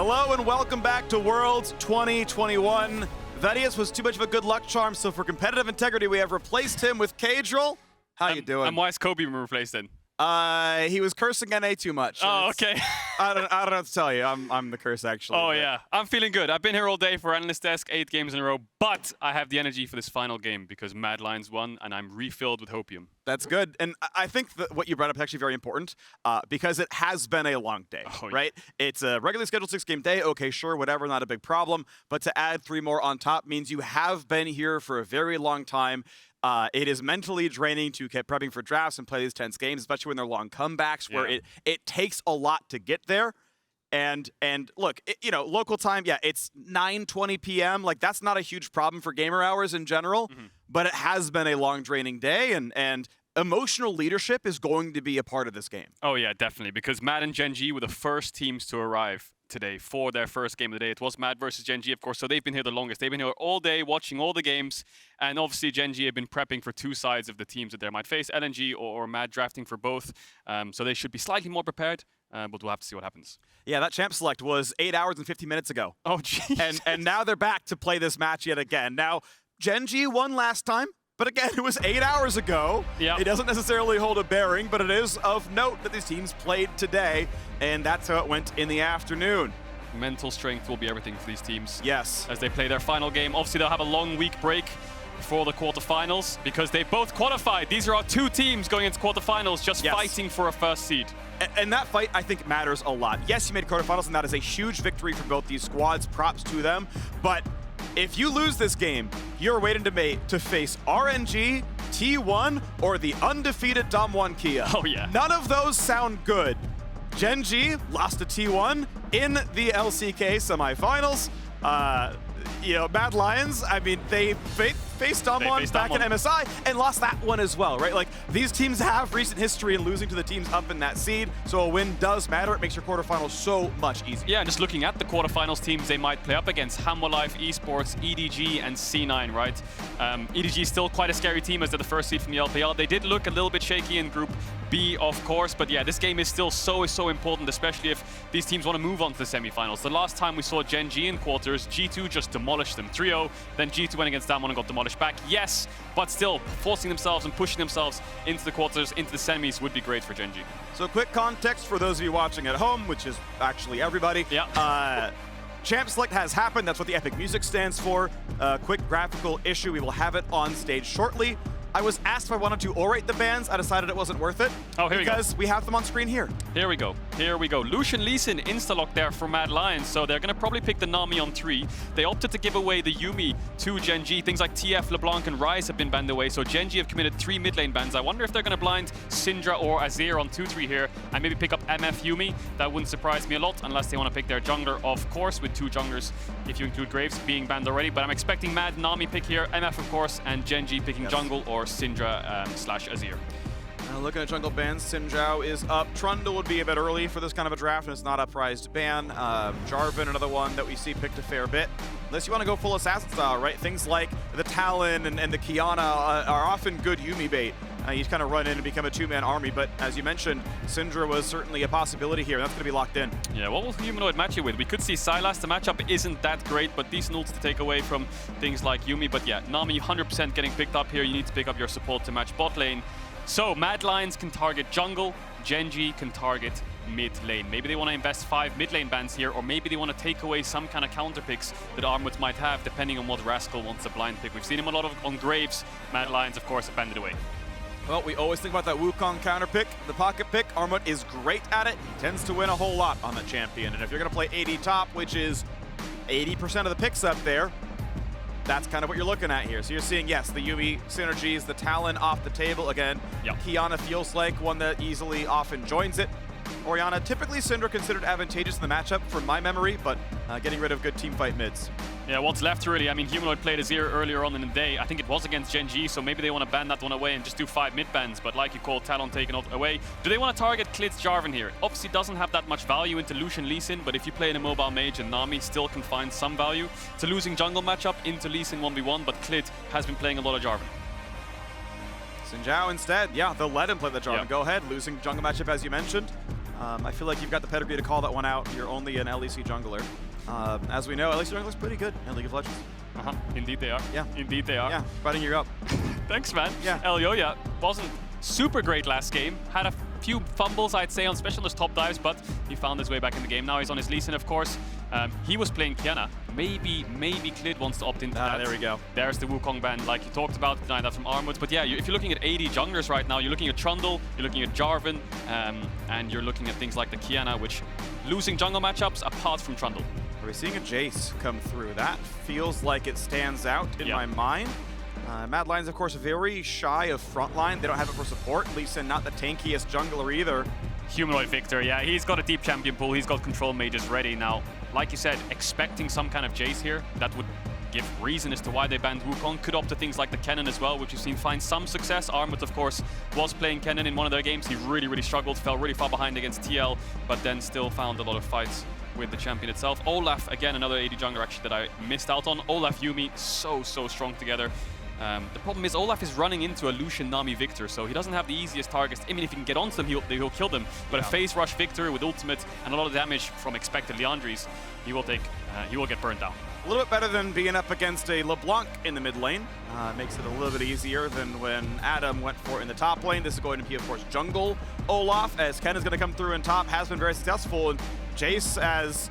Hello and welcome back to Worlds 2021. Vedius was too much of a good luck charm, so for competitive integrity, we have replaced him with Cadril. How you doing? And why is Kobe been replaced then? He was cursing NA too much. Oh, okay. I don't know what to tell you. I'm the curse, actually. Oh, yeah. I'm feeling good. I've been here all day for Analyst Desk, 8 games in a row, but I have the energy for this final game because Mad Lions won, and I'm refilled with hopium. That's good. And I think that what you brought up is actually very important because it has been a long day, right? It's a regularly scheduled 6-game day. Okay, sure, whatever, not a big problem. But to add 3 more on top means you have been here for a very long time. It is mentally draining to keep prepping for drafts and play these tense games, especially when they're long comebacks where it takes a lot to get there. And look, local time, yeah, it's 9:20 p.m. Like, that's not a huge problem for gamer hours in general, but it has been a long, draining day, and emotional leadership is going to be a part of this game. Oh, yeah, definitely, because Mad and Gen.G were the first teams to arrive today for their first game of the day. It was Mad versus Gen.G, of course, so they've been here the longest. They've been here all day watching all the games, and obviously Gen.G have been prepping for 2 sides of the teams that they might face, LNG or Mad drafting for both, so they should be slightly more prepared, but we'll have to see what happens. Yeah, that champ select was 8 hours and 50 minutes ago. Oh, jeez. And now they're back to play this match yet again. Now, Gen.G won last time, but again, it was 8 hours ago. Yep. It doesn't necessarily hold a bearing, but it is of note that these teams played today, and that's how it went in the afternoon. Mental strength will be everything for these teams. Yes. As they play their final game. Obviously, they'll have a long week break before the quarterfinals because they both qualified. These are our 2 teams going into quarterfinals, just fighting for a first seed. And that fight, I think, matters a lot. Yes, you made quarterfinals, and that is a huge victory for both these squads. Props to them. But if you lose this game, you're waiting to face RNG, T1, or the undefeated Dom1 Kia. Oh, yeah. None of those sound good. Gen.G lost to T1 in the LCK semifinals. Mad Lions, I mean, they faced Dom1 back in MSI and lost that one as well, right? Like, these teams have recent history in losing to the teams up in that seed, so a win does matter. It makes your quarterfinals so much easier. Yeah, and just looking at the quarterfinals teams they might play up against, Hammerlife, Esports, EDG, and C9, right? EDG is still quite a scary team as they're the first seed from the LPL. They did look a little bit shaky in Group B, of course, but yeah, this game is still so important, especially if these teams want to move on to the semifinals. The last time we saw Gen.G in quarters, G2 just demolished them 3-0, then G2 went against Damwon and got demolished back. Yes, but still, forcing themselves and pushing themselves into the quarters, into the semis would be great for Gen.G. So quick context for those of you watching at home, which is actually everybody. Yeah. Champ Select has happened. That's what the Epic Music stands for. Quick graphical issue. We will have it on stage shortly. I was asked if I wanted to orate the bands. I decided it wasn't worth it. Oh, here we go. Because we have them on screen here. Here we go. Here we go. Lucian insta-lock there for Mad Lions, so they're going to probably pick the Nami on 3. They opted to give away the Yuumi to Gen.G. Things like TF, LeBlanc, and Ryze have been banned away, so Gen.G have committed 3 mid lane bans. I wonder if they're going to blind Syndra or Azir on 2-3 here and maybe pick up MF Yuumi. That wouldn't surprise me a lot unless they want to pick their jungler, of course, with 2 junglers, if you include Graves, being banned already. But I'm expecting Mad Nami pick here, MF, of course, and Gen.G picking jungle or Syndra slash Azir. Looking at jungle bans, Xin is up. Trundle would be a bit early for this kind of a draft, and it's not uprised to ban. Jarvan, another one that we see picked a fair bit. Unless you want to go full assassin style, right? Things like the Talon and the Kiana are often good Yuumi bait. You kind of run in and become a 2-man army, but as you mentioned, Syndra was certainly a possibility here, and that's going to be locked in. Yeah, what will Humanoid match you with? We could see Sylas. The matchup isn't that great, but decent ults to take away from things like Yuumi. But yeah, Nami 100% getting picked up here. You need to pick up your support to match bot lane. So Mad Lions can target jungle, Gen.G can target mid lane. Maybe they want to invest 5 mid lane bans here, or maybe they want to take away some kind of counter picks that Armut might have, depending on what Rascal wants to blind pick. We've seen him a lot on Graves. Mad Lions, of course, have banned it away. Well, we always think about that Wukong counter pick, the pocket pick. Armut is great at it. He tends to win a whole lot on the champion. And if you're going to play AD top, which is 80% of the picks up there, that's kind of what you're looking at here. So you're seeing, yes, the Yuumi synergies, the Talon off the table again. Yep. Kiana feels like one that easily often joins it. Orianna, typically Syndra considered advantageous in the matchup from my memory, but getting rid of good teamfight mids. Yeah, what's left really? I mean, Humanoid played Azir earlier on in the day. I think it was against Gen.G, so maybe they want to ban that one away and just do 5 mid bans. But like you called, Talon taken away. Do they want to target Clid's Jarvan here? Obviously doesn't have that much value into Lucian Lee Sin, but if you play in a mobile mage and Nami still can find some value. It's a losing jungle matchup into Lee Sin 1v1, but Clid has been playing a lot of Jarvan. Xin Zhao instead, yeah, they'll let him play the Jarvan. Yep. Go ahead, losing jungle matchup as you mentioned. I feel like you've got the pedigree to call that one out. You're only an LEC jungler. As we know, LEC jungler's pretty good in League of Legends. Indeed they are. Yeah. Indeed they are. Yeah, butting you up. Thanks, man. Yeah. Elyoya wasn't super great last game. Had a few fumbles, I'd say, especially on his top dives, but he found his way back in the game. Now he's on his Lucian, of course. He was playing Kennen. Maybe Clid wants to opt into that. There we go. There's the Wukong ban, like you talked about, denied that from Armut. But yeah, if you're looking at AD junglers right now, you're looking at Trundle, you're looking at Jarvan, and you're looking at things like the Kennen, which losing jungle matchups apart from Trundle. Are we seeing a Jace come through? That feels like it stands out in my mind. Mad Lion's, of course, very shy of frontline. They don't have it for support. Lucian, not the tankiest jungler either. Humanoid Viktor, yeah, he's got a deep champion pool. He's got control mages ready. Now, like you said, expecting some kind of Jace here, that would give reason as to why they banned Wukong. Could opt to things like the Kennen as well, which we've seen find some success. Armut, of course, was playing Kennen in one of their games. He really struggled, fell really far behind against TL, but then still found a lot of fights with the champion itself. Olaf, again, another AD jungler actually that I missed out on. Olaf, Yuumi, so strong together. The problem is Olaf is running into a Lucian, Nami, Viktor, so he doesn't have the easiest targets. I mean, if he can get onto them, he'll kill them. But a phase rush Viktor with ultimate and a lot of damage from expected Leandries, he will get burnt down. A little bit better than being up against a LeBlanc in the mid lane. Makes it a little bit easier than when Adam went for it in the top lane. This is going to be, of course, jungle Olaf, as Ken is going to come through in top, has been very successful. And Jace, as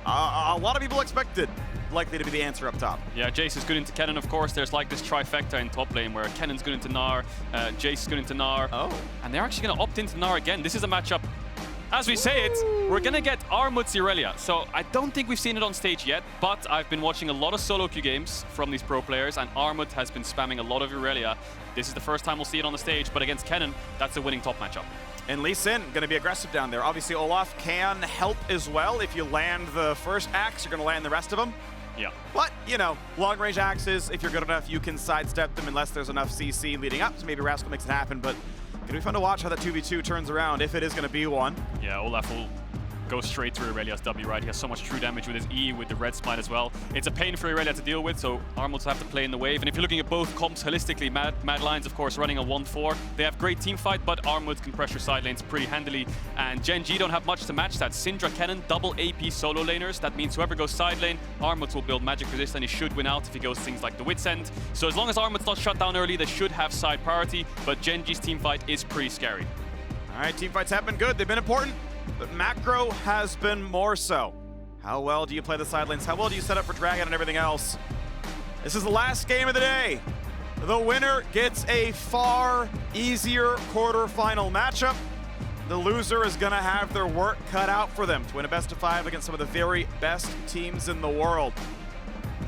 a lot of people expected, likely to be the answer up top. Yeah, Jace is good into Kennen, of course. There's like this trifecta in top lane where Kennen's good into Gnar, Jace is good into Gnar. Oh. And they're actually going to opt into Gnar again. This is a matchup, as we say it, we're going to get Armut's Irelia. So I don't think we've seen it on stage yet, but I've been watching a lot of solo queue games from these pro players, and Armut has been spamming a lot of Irelia. This is the first time we'll see it on the stage, but against Kennen, that's a winning top matchup. And Lee Sin going to be aggressive down there. Obviously, Olaf can help as well. If you land the first axe, you're going to land the rest of them. Yeah. But, you know, long-range axes, if you're good enough, you can sidestep them unless there's enough CC leading up. So maybe Rascal makes it happen, but it'll be fun to watch how that 2v2 turns around, if it is going to be one. Yeah, Olaf will go straight through Irelia's W, right? He has so much true damage with his E, with the red smite as well. It's a pain for Irelia to deal with, so Armut will have to play in the wave. And if you're looking at both comps holistically, Mad Lions, of course, running a 1-4. They have great team fight, but Armut can pressure side lanes pretty handily. And Gen.G don't have much to match that. Syndra, Kennen, double AP solo laners. That means whoever goes side lane, Armut will build magic resist, and he should win out if he goes things like the Wit's End. So as long as Armut's not shut down early, they should have side priority, but Gen.G's team fight is pretty scary. All right, team fights have been good. They've been important. But macro has been more so. How well do you play the side lanes? How well do you set up for Dragon and everything else? This is the last game of the day. The winner gets a far easier quarterfinal matchup. The loser is going to have their work cut out for them to win a best of 5 against some of the very best teams in the world.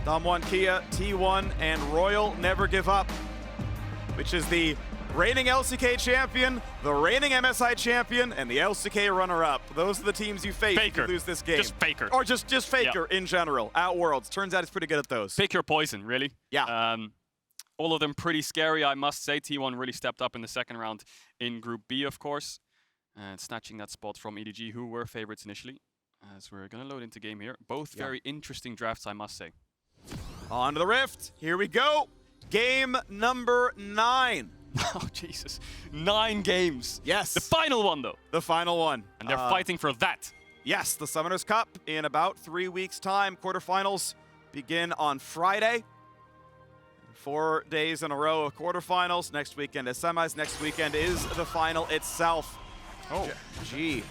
Dom1 Kia, T1, and Royal Never Give Up, which is the reigning LCK champion, the reigning MSI champion, and the LCK runner-up. Those are the teams you face if you lose this game. Just FLICKR. Or just FLICKR in general, at Worlds. Turns out he's pretty good at those. FLICKR poison, really. Yeah. All of them pretty scary, I must say. T1 really stepped up in the second round in Group B, of course. And snatching that spot from EDG, who were favorites initially. As we're going to load into game here. Both very interesting drafts, I must say. On to the Rift. Here we go. Game number 9. Oh, Jesus. 9 games. Yes. The final one, though. The final one. And they're fighting for that. Yes, the Summoners Cup in about 3 weeks' time. Quarterfinals begin on Friday. 4 days in a row of quarterfinals. Next weekend is semis. Next weekend is the final itself. Oh. Gee.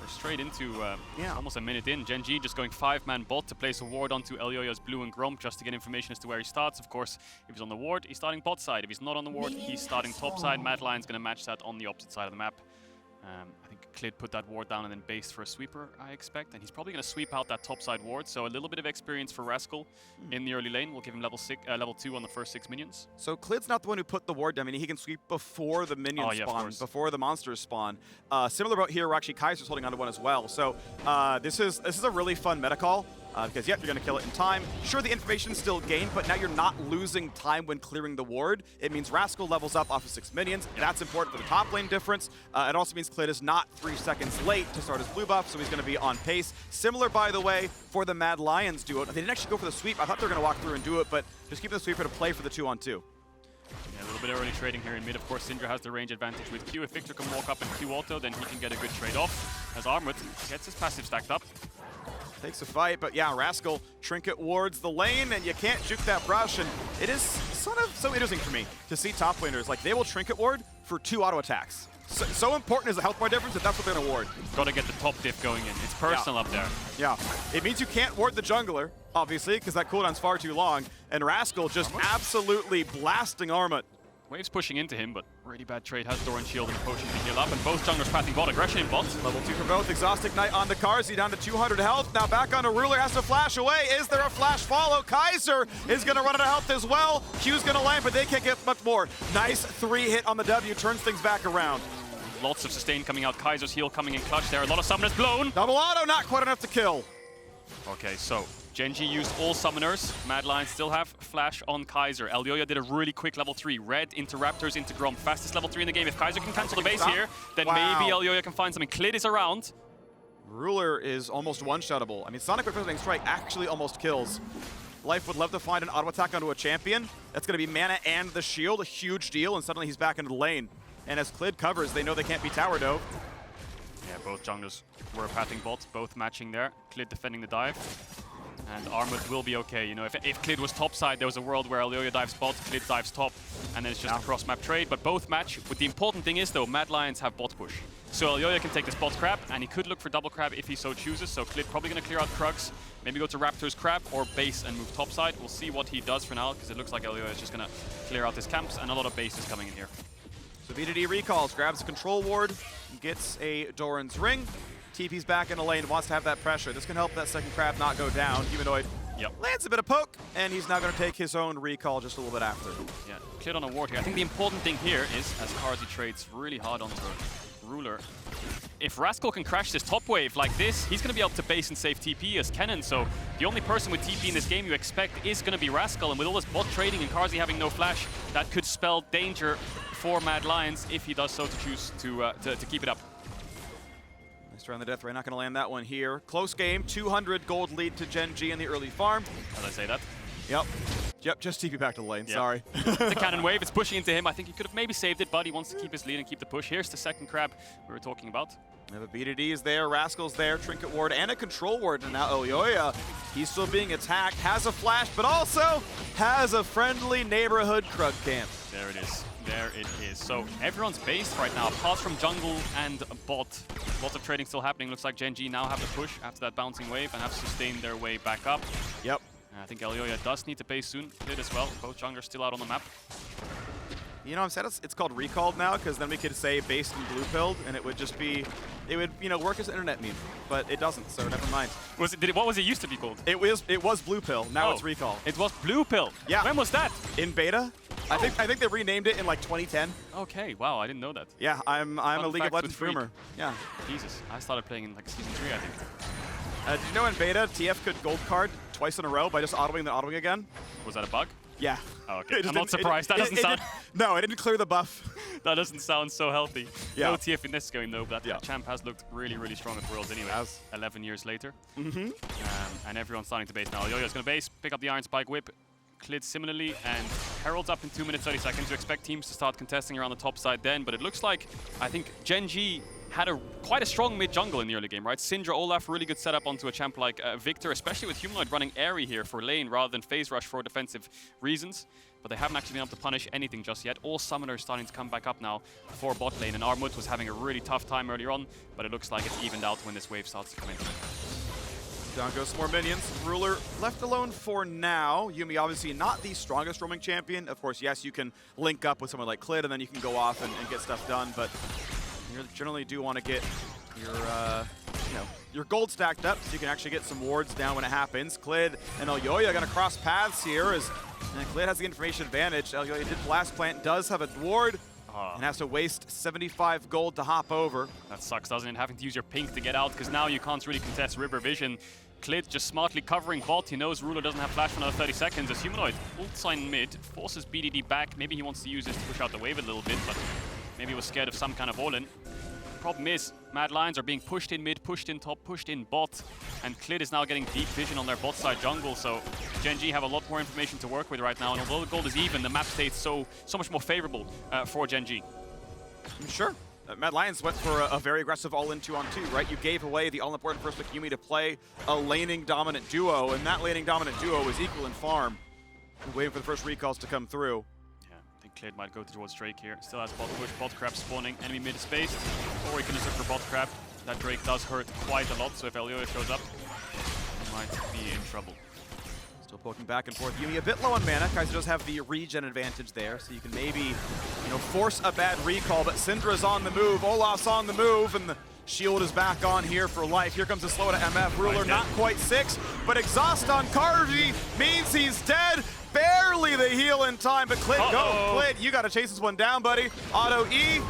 We're straight into almost a minute in. Gen.G just going 5-man bot to place a ward onto Elyoya's blue and Gromp just to get information as to where he starts. Of course, if he's on the ward, he's starting bot side. If he's not on the ward, he's starting top side. Mad Lion's going to match that on the opposite side of the map. I think Clid put that ward down and then based for a sweeper, I expect. And he's probably going to sweep out that top side ward. So a little bit of experience for Rascal in the early lane. We'll give him level 2 on the first 6 minions. So Clid's not the one who put the ward down. I mean, he can sweep before the minions spawn, before the monsters spawn. Similar about here, where actually Kaiser's holding onto one as well. So this is a really fun meta call. Because, yep, you're going to kill it in time. Sure, the information's still gained, but now you're not losing time when clearing the ward. It means Rascal levels up off of 6 minions. That's important for the top lane difference. It also means Clid is not 3 seconds late to start his blue buff, so he's going to be on pace. Similar, by the way, for the Mad Lions duo. They didn't actually go for the sweep. I thought they were going to walk through and do it, but just keeping the sweeper to play for the 2-on-2. Yeah, a little bit early trading here in mid. Of course, Syndra has the range advantage with Q. If Viktor can walk up and Q auto, then he can get a good trade off. As Armut gets his passive stacked up. Takes a fight, but yeah, Rascal trinket wards the lane, and you can't juke that brush. And it is sort of so interesting for me to see top laners, like they will trinket ward for 2 auto attacks. So important is the health bar difference that that's what they're gonna ward. Got to get the top diff going in. It's personal up there. Yeah, it means you can't ward the jungler, obviously, because that cooldown's far too long. And Rascal just absolutely blasting Armut. Wave's pushing into him, but really bad trade. Has Doran shield and a potion to heal up, and both junglers pathing bot. Aggression in bot. Level 2 for both. Exhaust Ignite on the Carzzy, down to 200 health. Now back on a Ruler, has to flash away. Is there a flash follow? Kaiser is going to run out of health as well. Q's going to land, but they can't get much more. Nice 3-hit on the W, turns things back around. Lots of sustain coming out. Kaiser's heal coming in clutch there. A lot of summoners blown. Double auto, not quite enough to kill. Okay, so Gen.G used all summoners. Mad Lions still have flash on Kaiser. Elyoya did a really quick level 3. Red into Raptors into Grom. Fastest level 3 in the game. If Kaiser can cancel the base here, then maybe Elyoya can find something. Clid is around. Ruler is almost one-shottable. I mean, Sonic with First Strike actually almost kills. Life would love to find an auto attack onto a champion. That's going to be mana and the shield, a huge deal, and suddenly he's back into the lane. And as Clid covers, they know they can't be tower dove. Yeah, both junglers were pathing bots, both matching there. Clid defending the dive. And Armut will be okay. You know, if Clid was topside, there was a world where Elyoya dives bot, Clid dives top, and then it's just a cross-map trade. But both match. But the important thing is, though, Mad Lions have bot push. So Elyoya can take this bot crab, and he could look for double crab if he so chooses. So Clid probably going to clear out Krugs, maybe go to Raptor's crab, or base and move topside. We'll see what he does for now, because it looks like Elyoya is just going to clear out his camps, and a lot of base is coming in here. So VDD recalls, grabs a control ward, gets a Doran's ring. TP's back in the lane, wants to have that pressure. This can help that second crab not go down. Humanoid lands a bit of poke, and he's now going to take his own recall just a little bit after. Yeah, Clid on a ward here. I think the important thing here is, as Carzzy trades really hard onto Ruler, if Rascal can crash this top wave like this, he's going to be able to base and save TP as Kennen. So the only person with TP in this game you expect is going to be Rascal. And with all this bot trading and Carzzy having no flash, that could spell danger for Mad Lions if he does so to choose to keep it up. Nice try on the death ray, not going to land that one here. Close game, 200 gold lead to Gen.G in the early farm. As I say that. Yep, just TP back to the lane, sorry. The cannon wave, it's pushing into him. I think he could have maybe saved it, but he wants to keep his lead and keep the push. Here's the second crab we were talking about. Yeah, the BDD is there, Rascal's there, Trinket Ward, and a Control Ward. And now Elyoya, he's still being attacked, has a flash, but also has a friendly neighborhood Krug camp. There it is. There it is. So everyone's based right now, apart from jungle and bot. Lots of trading still happening. Looks like Gen.G now have the push after that bouncing wave and have sustained their way back up. Yep. I think Elyoya does need to base soon. Clid as well. Both junglers still out on the map. You know, I'm sad it's called recalled now, because then we could say based and blue pilled, and it would just be, it would, you know, work as an internet meme, but it doesn't, so never mind. What was it used to be called? It was blue pill. Now it's recall. It was blue pill. Yeah. When was that? In beta. I think they renamed it in like 2010. Okay. Wow, I didn't know that. Yeah, I'm a League of Legends streamer. Yeah. Jesus, I started playing in like season 3, I think. Did you know in beta TF could gold card twice in a row by just autoing then autoing again? Was that a bug? Yeah. Oh, okay. I'm not surprised. That doesn't sound. No, it didn't clear the buff. That doesn't sound so healthy. Yeah. No TF in this game though, but that champ has looked really, really strong at Worlds anyway. 11 years later. And everyone's starting to base now. Elyoya's going to base, pick up the Iron Spike Whip. Clid similarly, and Herald's up in 2 minutes 30 seconds. You expect teams to start contesting around the top side then, but it looks like, I think Gen.G had quite a strong mid-jungle in the early game, right? Syndra, Olaf, really good setup onto a champ like Viktor, especially with Humanoid running airy here for lane rather than phase rush for defensive reasons. But they haven't actually been able to punish anything just yet. All summoners starting to come back up now for bot lane, and Armut was having a really tough time earlier on, but it looks like it's evened out when this wave starts to come in. Down goes some more minions. Ruler left alone for now. Yuumi obviously not the strongest roaming champion. Of course, yes, you can link up with someone like Clid and then you can go off and get stuff done, but you generally do want to get your your gold stacked up so you can actually get some wards down when it happens. Clid and Elyoya are going to cross paths here as Clid has the information advantage. Elyoya did blast plant, does have a ward, and has to waste 75 gold to hop over. That sucks, doesn't it? Having to use your pink to get out, because now you can't really contest river vision. Clid just smartly covering bot. He knows Ruler doesn't have flash for another 30 seconds. As Humanoid ult sign mid, forces BDD back. Maybe he wants to use this to push out the wave a little bit, but maybe he was scared of some kind of all-in. problem is, Mad Lions are being pushed in mid, pushed in top, pushed in bot, and Clid is now getting deep vision on their bot side jungle, so Gen.G have a lot more information to work with right now, and although the gold is even, the map stays so much more favorable for Gen.G. Sure. Mad Lions went for a very aggressive all-in 2-on-2, right? You gave away the all-important first pick Yuumi to play a laning dominant duo, and that laning dominant duo is equal in farm. We're waiting for the first recalls to come through. Yeah, I think Clid might go towards Drake here. Still has bot push, bot crab spawning, enemy mid space, or he can just look for bot crab. That Drake does hurt quite a lot, so if Elyoya shows up, he might be in trouble. Still poking back and forth. Yuumi a bit low on mana. Kaiser does have the regen advantage there, so you can maybe, force a bad recall, but Syndra's on the move, Olaf's on the move, and the shield is back on here for life. Here comes the slow to MF. Ruler not quite 6, but exhaust on Carzzy means he's dead. Barely the heal in time, but Clid, go, Clid, you gotta chase this one down, buddy. Auto E,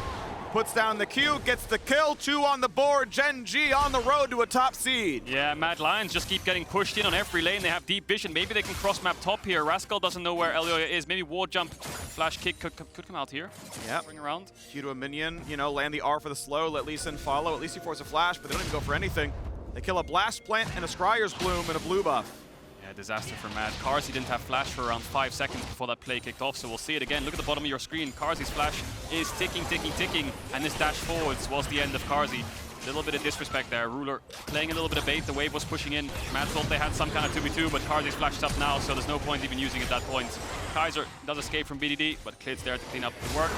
puts down the Q, gets the kill, 2 on the board. Gen.G on the road to a top seed. Yeah, Mad Lions just keep getting pushed in on every lane. They have deep vision. Maybe they can cross map top here. Rascal doesn't know where Elyoya is. Maybe ward jump, flash kick could come out here. Yeah. Bring around. Q to a minion, land the R for the slow, let Lee Sin follow. At least he forces a flash, but they don't even go for anything. They kill a Blast Plant and a Scryer's Bloom and a blue buff. Yeah, disaster for Mad. Carzzy didn't have flash for around 5 seconds before that play kicked off, so we'll see it again. Look at the bottom of your screen. Carzzy's flash is ticking, ticking, ticking, and this dash forwards was the end of Carzzy. A little bit of disrespect there. Ruler playing a little bit of bait. The wave was pushing in. Mad thought they had some kind of 2v2, but Carzzy's flashed up now, so there's no point even using it at that point. Kaiser does escape from BDD, but Clid's there to clean up the work.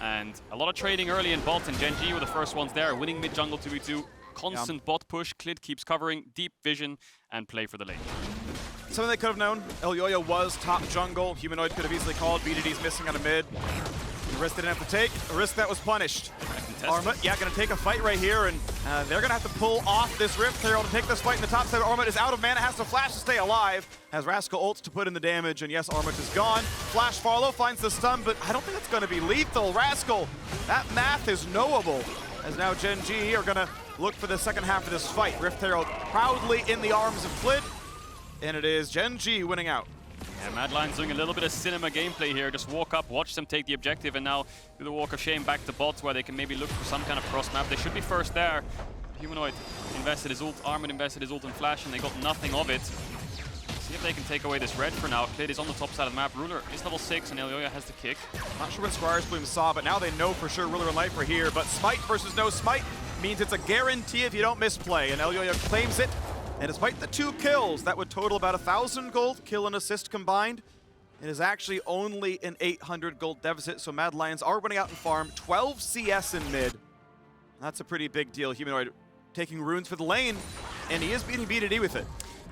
And a lot of trading early in bot, and Gen.G were the first ones there, winning mid-jungle 2v2. Constant bot push. Clid keeps covering, deep vision, and play for the lane. Something they could have known. Elyoya was top jungle. Humanoid could have easily called. BDD's missing on a mid. The risk they didn't have to take. A risk that was punished. Armut, going to take a fight right here, and they're going to have to pull off this Rift Herald to take this fight in the top side. Armut is out of mana, has to flash to stay alive. Has Rascal ults to put in the damage, and yes, Armut is gone. Flash follow, finds the stun, but I don't think it's going to be lethal. Rascal, that math is knowable, as now Gen.G are going to look for the second half of this fight. Rift Herald proudly in the arms of Clid. And it is Gen.G winning out. Yeah, Mad Lions doing a little bit of cinema gameplay here. Just walk up, watch them take the objective, and now do the walk of shame back to bot where they can maybe look for some kind of cross map. They should be first there. Humanoid invested his ult, Armut invested his ult and flash, and they got nothing of it. See if they can take away this red for now. Clid is on the top side of the map. Ruler is level 6, and Elyoya has the kick. Not sure what Scryer's Bloom saw, but now they know for sure Ruler and Life are here. But Smite versus no Smite means it's a guarantee if you don't misplay, and Elyoya claims it. And despite the 2 kills, that would total about 1,000 gold, kill and assist combined. It is actually only an 800 gold deficit, so Mad Lions are winning out in farm. 12 CS in mid. That's a pretty big deal. Humanoid taking runes for the lane, and he is beating BDD with it.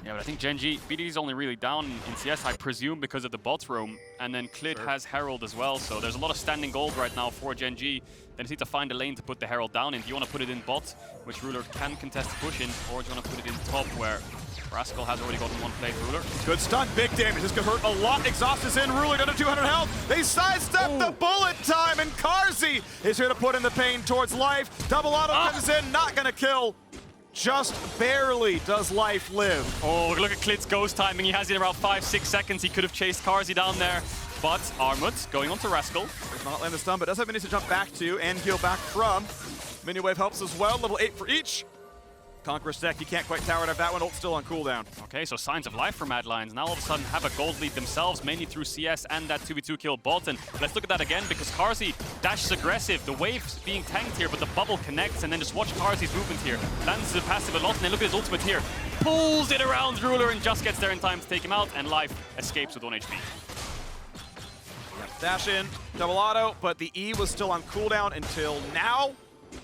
Yeah, but I think Gen.G, BDD is only really down in CS, I presume, because of the bot roam. And then Clid has Herald as well, so there's a lot of standing gold right now for Gen.G. They just need to find a lane to put the Herald down in. Do you want to put it in bot, which Ruler can contest the push in, or do you want to put it in top, where Rascal has already gotten 1 play for Ruler? Good stun, big damage. This could hurt a lot. Exhaust is in. Ruler down to 200 health. They sidestep the bullet time, and Carzzy is here to put in the pain towards Life. Double auto comes in, not going to kill. Just barely does Life live. Oh, look at Clid's ghost timing. He has it in around 5-6 seconds. He could have chased Carzzy down there. But Armut going on to Rascal. Does not land the stun, but does have minis to jump back to and heal back from. Mini wave helps as well. Level 8 for each. Conqueror's deck, you can't quite tower it up. That one ult's still on cooldown. Okay, so signs of life for Mad Lions. Now all of a sudden have a gold lead themselves, mainly through CS and that 2v2 kill bot. And let's look at that again, because Carzzy dashes aggressive. The wave's being tanked here, but the bubble connects, and then just watch Carzzy's movement here. Lands the passive a lot, and then look at his ultimate here. Pulls it around Ruler and just gets there in time to take him out, and Life escapes with 1 HP. Dash in, double auto, but the E was still on cooldown until now.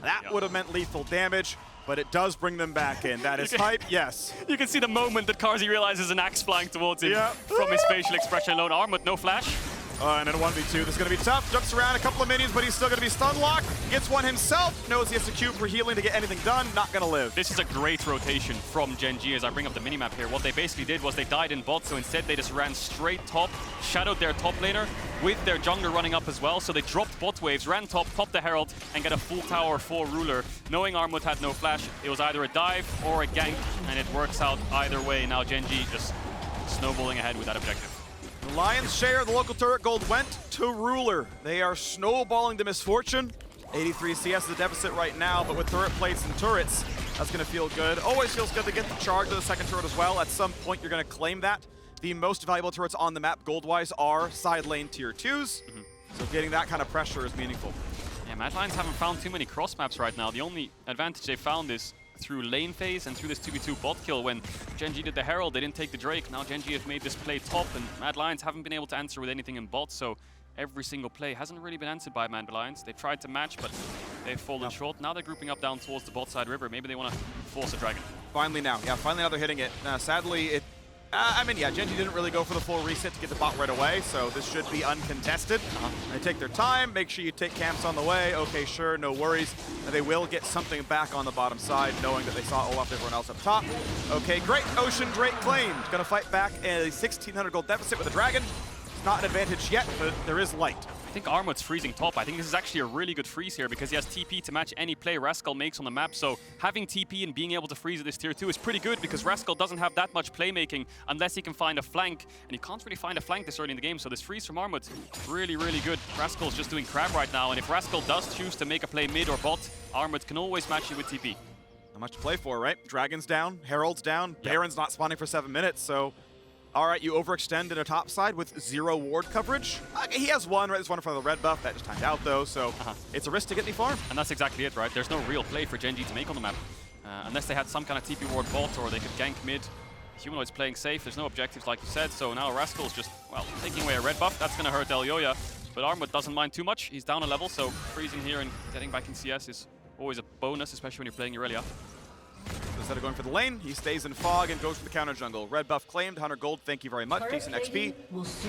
That would have meant lethal damage, but it does bring them back in. That is hype, yes. You can see the moment that Carzzy realizes an axe flying towards him from his facial expression alone. Armut, no flash. And in a 1v2, this is going to be tough. Jumps around a couple of minions, but he's still going to be stun locked. Gets one himself. Knows he has to queue for healing to get anything done. Not going to live. This is a great rotation from Gen.G as I bring up the minimap here. What they basically did was they died in bot, so instead they just ran straight top, shadowed their top laner with their jungler running up as well. So they dropped bot waves, ran top, popped the Herald, and get a full tower for Ruler. Knowing Armut had no flash, it was either a dive or a gank, and it works out either way. Now Gen.G just snowballing ahead with that objective. The Lions' share of the local turret gold went to Ruler. They are snowballing the misfortune. 83 CS is a deficit right now, but with turret plates and turrets, that's going to feel good. Always feels good to get the charge of the second turret as well. At some point, you're going to claim that. The most valuable turrets on the map, gold-wise, are side lane tier 2s. So getting that kind of pressure is meaningful. Yeah, Mad Lions haven't found too many cross maps right now. The only advantage they found is through lane phase and through this 2v2 bot kill. When Gen.G did the Herald, they didn't take the Drake. Now Gen.G have made this play top, and Mad Lions haven't been able to answer with anything in bot, so every single play hasn't really been answered by Mad Lions. They tried to match, but they've fallen short. Now they're grouping up down towards the bot side river. Maybe they want to force a dragon. Finally now. Yeah, finally now they're hitting it. Sadly, it... I mean, yeah, Gen.G didn't really go for the full reset to get the bot right away, so this should be uncontested. They take their time, make sure you take camps on the way. Okay, sure, no worries. And they will get something back on the bottom side, knowing that they saw Olaf and everyone else up top. Okay, great. Ocean Drake claimed. Gonna fight back a 1,600 gold deficit with a dragon. It's not an advantage yet, but there is light. I think Armut's freezing top. I think this is actually a really good freeze here because he has TP to match any play Rascal makes on the map. So having TP and being able to freeze at this tier 2 is pretty good because Rascal doesn't have that much playmaking unless he can find a flank. And he can't really find a flank this early in the game. So this freeze from Armut, really, really good. Rascal's just doing crab right now. And if Rascal does choose to make a play mid or bot, Armut can always match you with TP. Not much to play for, right? Dragon's down, Herald's down, Baron's not spawning for 7 minutes, so... All right, you overextend in a top side with 0 ward coverage. He has one, right? There's one in front of the red buff. That just timed out, though, so it's a risk to get the farm. And that's exactly it, right? There's no real play for Gen.G to make on the map. Unless they had some kind of TP ward bot or they could gank mid. Humanoid's playing safe. There's no objectives, like you said. So now Rascal's just, well, taking away a red buff. That's going to hurt Elyoya. But Armut doesn't mind too much. He's down a level, so freezing here and getting back in CS is always a bonus, especially when you're playing Irelia. Instead of going for the lane, he stays in fog and goes for the counter jungle. Red buff claimed, 100 gold, thank you very much, decent XP.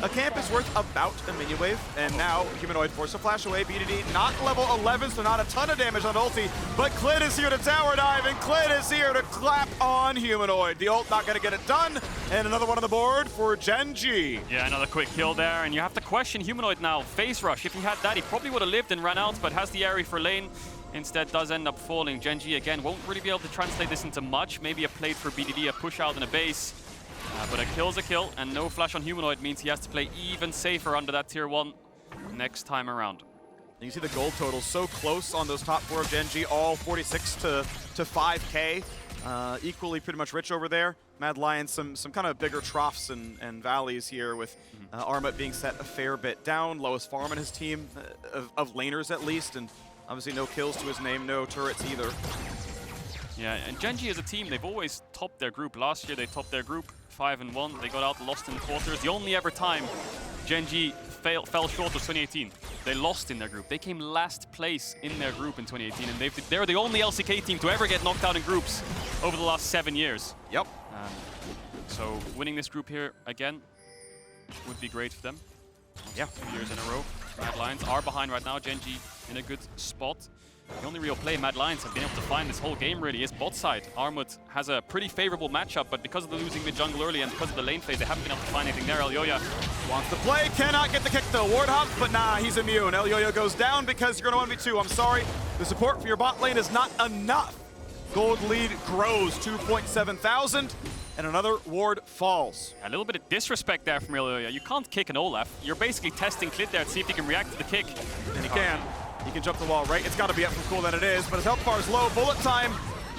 A camp is worth about a minion wave, and now Humanoid forced to flash away. BDD not level 11, so not a ton of damage on ulti, but Clid is here to tower dive, and Clid is here to clap on Humanoid. The ult not gonna get it done, and another one on the board for Gen.G. Yeah, another quick kill there, and you have to question Humanoid now. Face rush, if he had that, he probably would have lived and ran out, but has the Aerie for lane. Instead does end up falling. Gen.G again won't really be able to translate this into much. Maybe a plate for BDD, a push out and a base. But a kill's a kill, and no flash on Humanoid means he has to play even safer under that tier 1 next time around. You see the gold totals so close on those top 4 of Gen.G, all 46 to 5k. Equally pretty much rich over there. Mad Lions, some kind of bigger troughs and valleys here with Armut being set a fair bit down. Lowest farm in his team, of laners at least, and obviously no kills to his name, no turrets either. Yeah, and Gen.G as a team, they've always topped their group. Last year they topped their group 5-1. They got out lost in the quarters. The only ever time Gen.G fell short was 2018. They lost in their group. They came last place in their group in 2018, and they're the only LCK team to ever get knocked out in groups over the last 7 years. Yep. So winning this group here again would be great for them. Yeah. 2 years in a row. Mad Lions are behind right now. Gen.G in a good spot. The only real play Mad Lions have been able to find this whole game really is bot side. Armut has a pretty favorable matchup, but because of the losing mid jungle early and because of the lane phase, they haven't been able to find anything there. Elyoya wants to play, cannot get the kick to Wardhop, but nah, he's immune. Elyoya goes down because you're going to 1v2. I'm sorry, the support for your bot lane is not enough. Gold lead grows 2.7 thousand. And another ward falls. A little bit of disrespect there from Elyoya. You can't kick an Olaf. You're basically testing Clid there to see if he can react to the kick. And he can. He can jump the wall, right? It's got to be up from cool than it is, but his health bar is low. Bullet time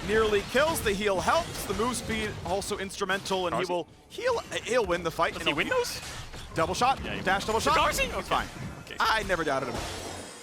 nearly kills. The heal helps. The move speed also instrumental, and Carzzy. he'll win the fight. Does he win those? Double shot, Yeah, dash double shot. Carzzy? He's Okay. fine. Okay. I never doubted him.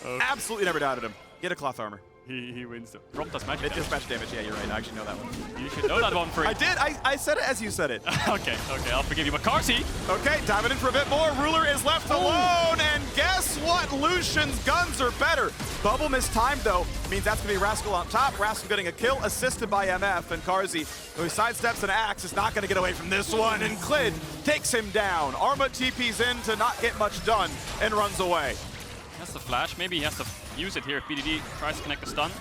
Okay. Absolutely never doubted him. Get a cloth armor. He wins. Drop does magic It damage. does match damage. Yeah, you're right. I actually know that one. You should know that one for I did. I said it as you said it. Okay, I'll forgive you. But Carzzy, Okay, diving in for a bit more. Ruler is left alone, and guess what? Lucian's guns are better. Bubble mistimed, though, means that's going to be Rascal on top. Rascal getting a kill, assisted by MF, and Carzzy, who sidesteps an axe, is not going to get away from this one, and Clid takes him down. Armut TP's in to not get much done, and runs away. that's the flash. Maybe he has to use it here if BDD tries to connect the stun.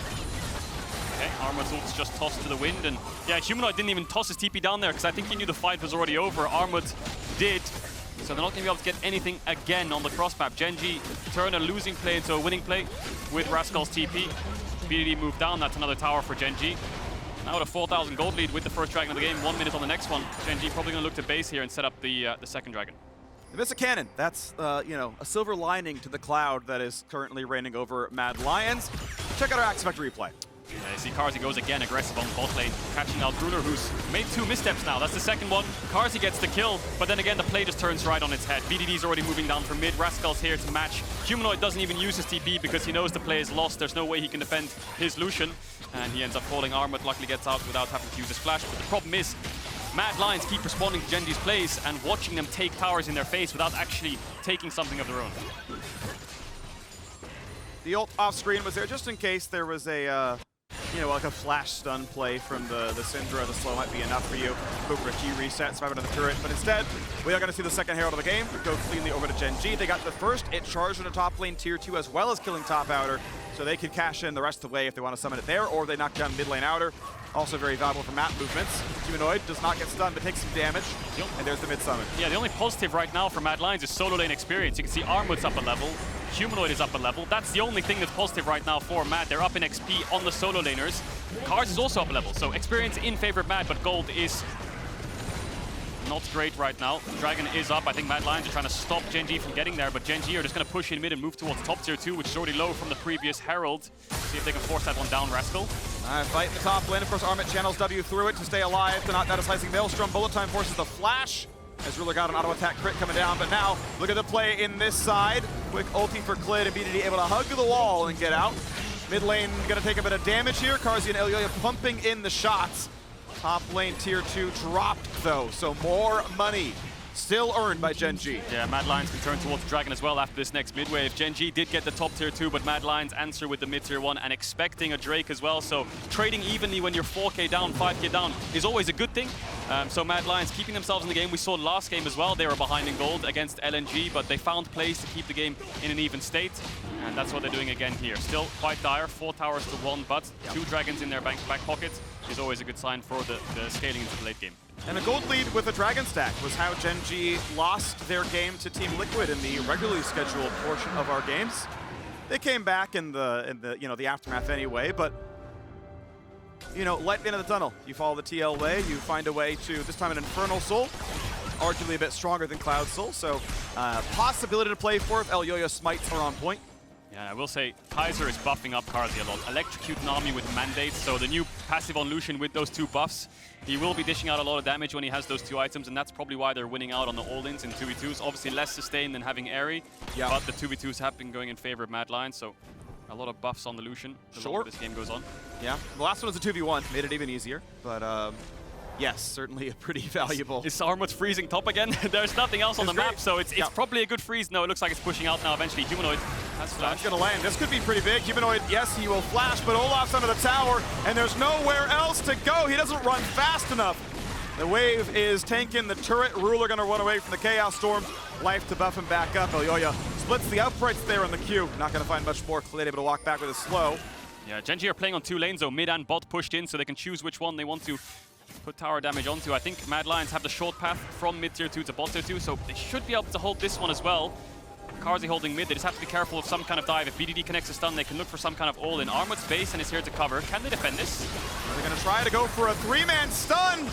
Okay, Armut's ult's just tossed to the wind, and yeah, Humanoid didn't even toss his TP down there because I think he knew the fight was already over. Armut did, so they're not going to be able to get anything again on the cross map. Gen.G turn a losing play into a winning play with Rascal's TP. BDD moved down, that's another tower for Gen.G. Now with a 4,000 gold lead with the first dragon of the game, 1 minute on the next one. Gen.G probably going to look to base here and set up the second dragon. They miss a cannon. That's, you know, a silver lining to the cloud that is currently reigning over Mad Lions. Check out our Axe Vector replay. Yeah, you see Carzzy goes again aggressive on bot lane, catching out Gruner, who's made 2 missteps now. That's the second one. Carzzy gets the kill, but then again the play just turns right on its head. VDD's already moving down from mid. Rascal's here to match. Humanoid doesn't even use his TP because he knows the play is lost. There's no way he can defend his Lucian, and he ends up falling. Armut luckily gets out without having to use his flash, but the problem is Mad Lions keep responding to Gen.G's plays and watching them take towers in their face without actually taking something of their own. The ult off screen was there just in case there was a, you know, like a flash stun play from the Syndra. The slow might be enough for you. Go for a key reset, survive another turret. But instead, we are going to see the second herald of the game go cleanly over to Gen.G. They got the first. It charged into top lane tier 2 as well as killing top outer. So they can cash in the rest of the way if they want to summon it there, or they knock down mid lane outer. Also very valuable for map movements. Humanoid does not get stunned, but takes some damage. And there's the mid summon. Yeah, the only positive right now for Mad Lions is solo lane experience. You can see Armut's up a level. Humanoid is up a level. That's the only thing that's positive right now for Mad. They're up in XP on the solo laners. Carzzy is also up a level. So experience in favor of Mad, but gold is not great right now. Dragon is up. I think Mad Lions are trying to stop Gen.G from getting there, but Gen.G are just going to push in mid and move towards top tier 2, which is already low from the previous Herald. See if they can force that one down, Rascal. Fight in the top lane. Of course, Armut channels W through it to stay alive. To not that a slicing Maelstrom. Bullet time forces the flash. As Ruler got an auto attack crit coming down, but now look at the play in this side. Quick ulti for Clid and BDD able to hug the wall and get out. Mid lane gonna take a bit of damage here. Carzzy and Elyoya pumping in the shots. Top lane tier 2 dropped though, so more money still earned by Gen.G. Yeah, Mad Lions can turn towards Dragon as well after this next mid wave. Gen.G did get the top tier 2, but Mad Lions answer with the mid tier 1 and expecting a Drake as well. So trading evenly when you're 4k down, 5k down is always a good thing. So Mad Lions keeping themselves in the game. We saw last game as well, they were behind in gold against LNG, but they found plays to keep the game in an even state. And that's what they're doing again here. Still quite dire, 4 towers to 1, but 2 dragons in their back pocket is always a good sign for the scaling into the late game. And a gold lead with a dragon stack was how Gen.G lost their game to Team Liquid in the regularly scheduled portion of our games. They came back in the you know, the aftermath anyway, but you know, light at the end of the tunnel. You follow the TL way, you find a way to, this time an Infernal Soul, arguably a bit stronger than Cloud Soul, so possibility to play for if Elyoya smites are on point. Yeah, I will say Kaiser is buffing up Carzzy a lot. Electrocute Nami with mandates, so the new passive on Lucian with those 2 buffs. He will be dishing out a lot of damage when he has those 2 items, and that's probably why they're winning out on the all-ins in 2v2s. Obviously less sustain than having Airy, but the 2v2s have been going in favor of Mad Lions, so a lot of buffs on the Lucian the longer this game goes on. Yeah, the last one was a 2v1, made it even easier, but yes, certainly a pretty valuable. Is Armut freezing top again? There's nothing else on the map, so it's probably a good freeze. No, it looks like it's pushing out now eventually. Humanoid has flash. It's gonna land. This could be pretty big. Humanoid, yes, he will flash, but Olaf's under the tower, and there's nowhere else to go. He doesn't run fast enough. The wave is tanking the turret. Ruler gonna run away from the Chaos Storm. Life to buff him back up. Elyoya splits the uprights there in the queue. Not gonna find much more. Clid able to walk back with a slow. Yeah, Gen.G are playing on 2 lanes though, mid and bot pushed in, so they can choose which one they want to put tower damage onto. I think Mad Lions have the short path from mid tier 2 to bot tier 2, so they should be able to hold this one as well. Carzzy holding mid, they just have to be careful of some kind of dive. If BDD connects a stun, they can look for some kind of all-in. Armut's base and is here to cover. Can they defend this? They're gonna try to go for a 3-man stun,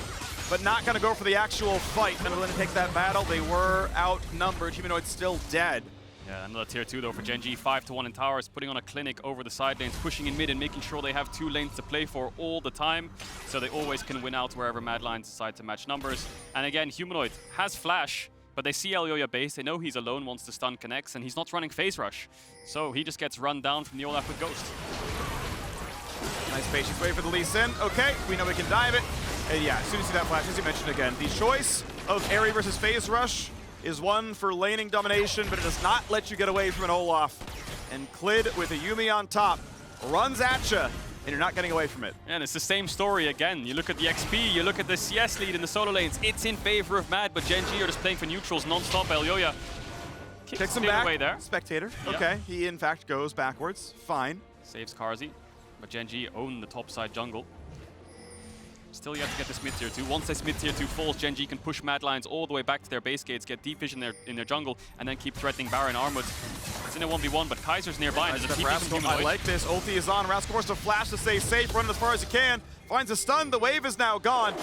but not gonna go for the actual fight. They're gonna take that battle. They were outnumbered. Humanoid's still dead. Yeah, another tier 2 though for Gen.G, 5-1 in towers, putting on a clinic over the side lanes, pushing in mid and making sure they have 2 lanes to play for all the time, so they always can win out wherever Mad Lions decide to match numbers. And again, Humanoid has flash, but they see Elyoya base, they know he's alone once the stun connects, and he's not running phase rush. So he just gets run down from the Olaf with Ghost. Nice patience wait for the Lee Sin. Okay, we know we can dive it. And yeah, as soon as you see that flash, as you mentioned again, the choice of Airy versus phase rush is one for laning domination, but it does not let you get away from an Olaf. And Clid with a Yuumi on top runs at you, and you're not getting away from it. And it's the same story again. You look at the XP, you look at the CS lead in the solo lanes, it's in favor of Mad, but Gen.G are just playing for neutrals non-stop. Elyoya kicks him back. Away there. Spectator. Okay, he in fact goes backwards. Fine. Saves Carzzy, but Gen.G own the top side jungle. Still yet to get this mid tier 2. Once this mid tier 2 falls, Gen.G can push Mad Lions all the way back to their base gates, get deep vision in their jungle, and then keep threatening Baron Armut. It's in a 1v1, but Kaiser's nearby. And there's a TP from I like this. Ulti is on. Rascal forced to flash to stay safe, running as far as he can. Finds a stun. The wave is now gone.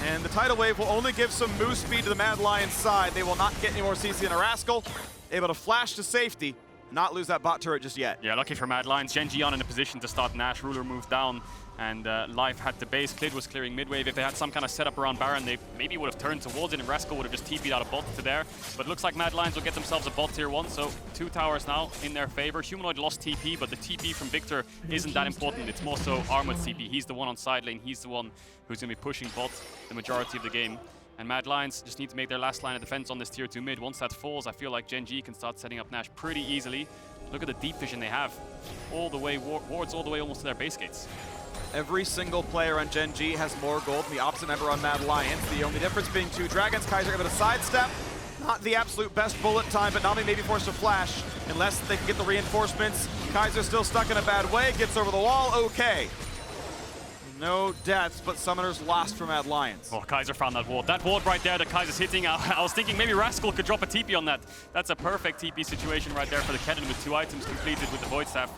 And the tidal wave will only give some move speed to the Mad Lions side. They will not get any more CC in a Rascal. Able to flash to safety, not lose that bot turret just yet. Yeah, lucky for Mad Lions. Gen.G on in a position to start Nash. Ruler moved down, and Life had the base. Clid was clearing mid-wave. If they had some kind of setup around Baron, they maybe would have turned towards it, and Rascal would have just TP'd out a bot to there. But looks like Mad Lions will get themselves a bot tier 1, so 2 towers now in their favor. Humanoid lost TP, but the TP from Viktor isn't that important. It's more so Armut's TP. He's the one on side lane. He's the one who's going to be pushing bot the majority of the game. And Mad Lions just need to make their last line of defense on this tier 2 mid. Once that falls, I feel like Gen.G can start setting up Nash pretty easily. Look at the deep vision they have. All the way, wards all the way almost to their base gates. Every single player on Gen.G has more gold than the opposite member on Mad Lions. The only difference being 2 dragons. Kaiser able to sidestep. Not the absolute best bullet time, but Nami may be forced to flash unless they can get the reinforcements. Kaiser still stuck in a bad way. Gets over the wall. Okay. No deaths, but Summoners lost for Mad Lions. Oh, Kaiser found that ward. That ward right there that Kaiser's hitting, I was thinking maybe Rascal could drop a TP on that. That's a perfect TP situation right there for the Kennen with 2 items completed with the Void Staff.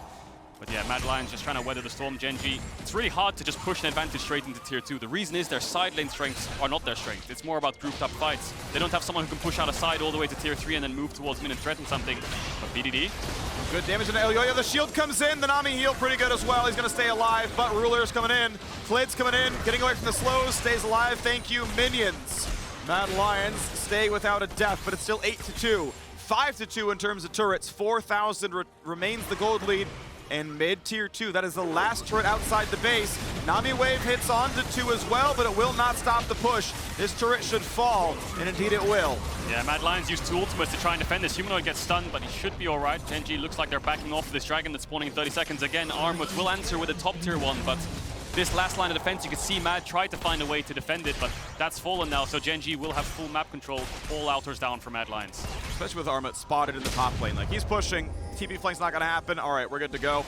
But yeah, Mad Lions just trying to weather the storm. Gen.G, it's really hard to just push an advantage straight into tier 2. The reason is their side lane strengths are not their strength. It's more about grouped up fights. They don't have someone who can push out a side all the way to tier 3 and then move towards mid and threaten something. But BDD. Good damage into Elyoya. The shield comes in. The Nami heal pretty good as well. He's going to stay alive, but Ruler's coming in. Clid's coming in, getting away from the slows. Stays alive. Thank you, minions. Mad Lions stay without a death, but it's still 8-2. 5-2 in terms of turrets. 4,000 remains the gold lead. And mid tier 2, that is the last turret outside the base. Nami wave hits onto 2 as well, but it will not stop the push. This turret should fall, and indeed it will. Yeah, Mad Lions used 2 ultimates to try and defend this. Humanoid gets stunned, but he should be all right. Gen.G looks like they're backing off this dragon that's spawning in 30 seconds. Again, Armut will answer with a top tier 1, but this last line of defense, you can see Mad try to find a way to defend it, but that's fallen now, so Gen.G will have full map control. All outers down for Mad Lions. Especially with Armut spotted in the top lane. Like, he's pushing. TP flank's not going to happen. All right, we're good to go.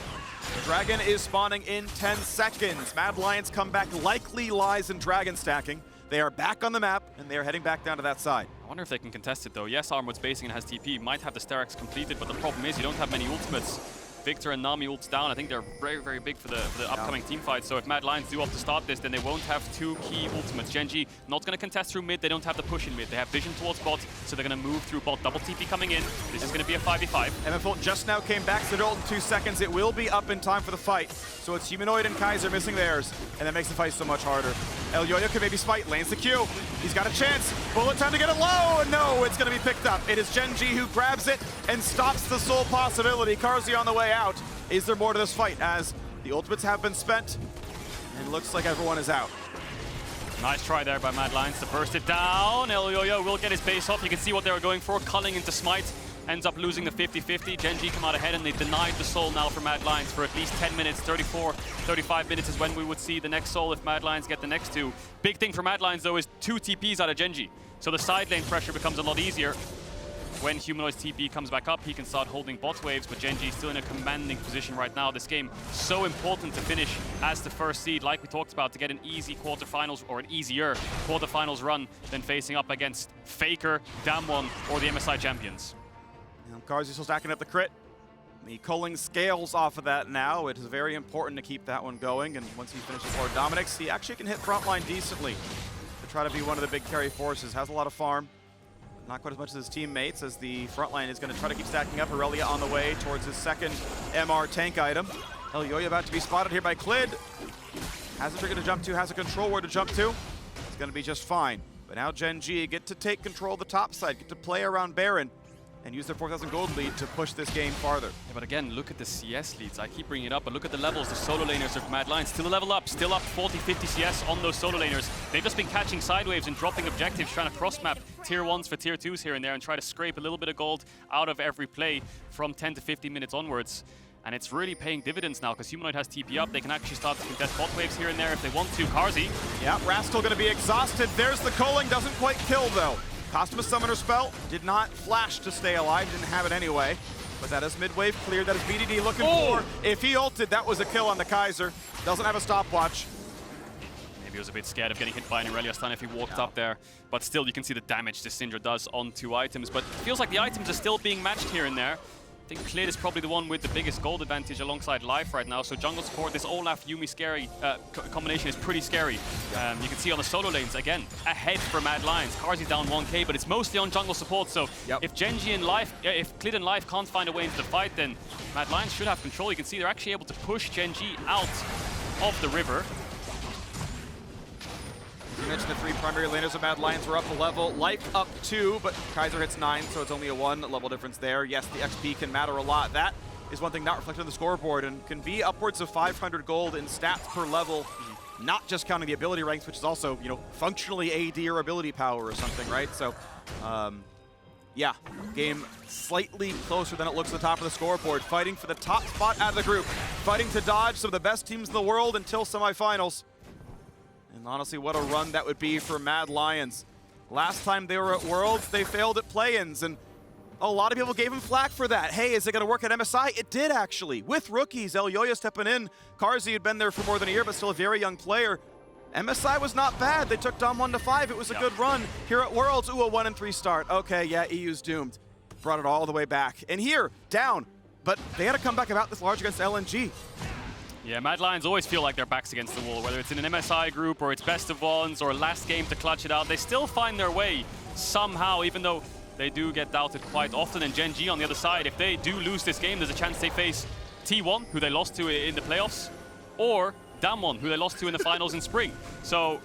Dragon is spawning in 10 seconds. Mad Lions comeback likely lies in dragon stacking. They are back on the map, and they are heading back down to that side. I wonder if they can contest it, though. Yes, Armut's basing and has TP. Might have the Sterak's completed, but the problem is you don't have many ultimates. Viktor and Nami ults down. I think they're very, very big for the upcoming team fight. So if Mad Lions do opt to start this, then they won't have 2 key ultimates. Gen.G not going to contest through mid. They don't have the push in mid. They have vision towards bot, so they're going to move through bot. Double TP coming in. This is going to be a 5v5. MF just now came back, so they're ult in 2 seconds. It will be up in time for the fight. So it's Humanoid and Kaiser missing theirs, and that makes the fight so much harder. Elyoya could maybe spite, lanes the Q. He's got a chance. Bullet time to get it low. No, it's going to be picked up. It is Gen.G who grabs it and stops the sole possibility. Carzzy on the way out. Is there more to this fight as the ultimates have been spent and it looks like everyone is out? Nice try there by Mad Lions to burst it down. Elyoya will get his base off. You can see what they were going for. Culling into Smite. Ends up losing the 50-50. Gen.G come out ahead and they denied the soul now for Mad Lions for at least 10 minutes. 34, 35 minutes is when we would see the next soul if Mad Lions get the next 2. Big thing for Mad Lions though is 2 TPs out of Gen.G. So the side lane pressure becomes a lot easier. When Humanoid's TP comes back up, he can start holding bot waves, but Gen.G is still in a commanding position right now. This game so important to finish as the first seed, like we talked about, to get an easy quarterfinals or an easier quarterfinals run than facing up against FLICKR, Damwon, or the MSI champions. Carzzy still stacking up the crit. The culling scales off of that now. It is very important to keep that one going, and once he finishes Lord Dominic's, he actually can hit frontline decently to try to be one of the big carry forces. Has a lot of farm. Not quite as much as his teammates, as the front line is going to try to keep stacking up. Irelia on the way towards his second MR tank item. Elyoya about to be spotted here by Clid. Has a trigger to jump to, has a control ward to jump to. It's going to be just fine. But now Gen.G get to take control of the top side, get to play around Baron, and use their 4,000 gold lead to push this game farther. Yeah, but again, look at the CS leads. I keep bringing it up, but look at the levels. The solo laners of Mad Lions still a level up, still up 40, 50 CS on those solo laners. They've just been catching sidewaves and dropping objectives, trying to cross-map tier 1s for tier 2s here and there and try to scrape a little bit of gold out of every play from 10 to 15 minutes onwards. And it's really paying dividends now because Humanoid has TP up. They can actually start to contest bot waves here and there if they want to. Carzzy. Yeah, Rascal going to be exhausted. There's the culling, doesn't quite kill though. Cost him a summoner spell, did not flash to stay alive, didn't have it anyway. But that is mid-wave cleared, that is BDD looking for. If he ulted, that was a kill on the Kaiser. Doesn't have a stopwatch. Maybe he was a bit scared of getting hit by an Irelia stun if he walked up there. But still, you can see the damage this Syndra does on 2 items. But it feels like the items are still being matched here and there. I think Clid is probably the one with the biggest gold advantage alongside Life right now. So jungle support, this Olaf Yuumi scary combination is pretty scary. You can see on the solo lanes again ahead for Mad Lions. Carzzy's down 1k, but it's mostly on jungle support. So if Gen.G and Life, if Clid and Life can't find a way into the fight, then Mad Lions should have control. You can see they're actually able to push Gen.G out of the river. You mentioned the 3 primary laners of Mad Lions were up a level. Life up 2, but Kaiser hits 9, so it's only a 1 level difference there. Yes, the XP can matter a lot. That is one thing not reflected on the scoreboard and can be upwards of 500 gold in stats per level, not just counting the ability ranks, which is also, you know, functionally AD or ability power or something, right? So, yeah, game slightly closer than it looks at the top of the scoreboard. Fighting for the top spot out of the group. Fighting to dodge some of the best teams in the world until semifinals. And honestly, what a run that would be for Mad Lions. Last time they were at Worlds, they failed at play-ins, and a lot of people gave him flack for that. Hey, is it going to work at MSI? It did, actually. With rookies, Elyoya stepping in. Carzzy had been there for more than a year, but still a very young player. MSI was not bad. They took Dom 1-5. It was a good run. Here at Worlds, ooh, a 1-3 start. Okay, yeah, EU's doomed. Brought it all the way back. And here, down. But they had to come back about this large against LNG. Yeah, Mad Lions always feel like their backs against the wall, whether it's in an MSI group or it's best of ones or last game to clutch it out. They still find their way somehow, even though they do get doubted quite often. And Gen.G on the other side, if they do lose this game, there's a chance they face T1, who they lost to in the playoffs, or Damwon, who they lost to in the finals in spring. So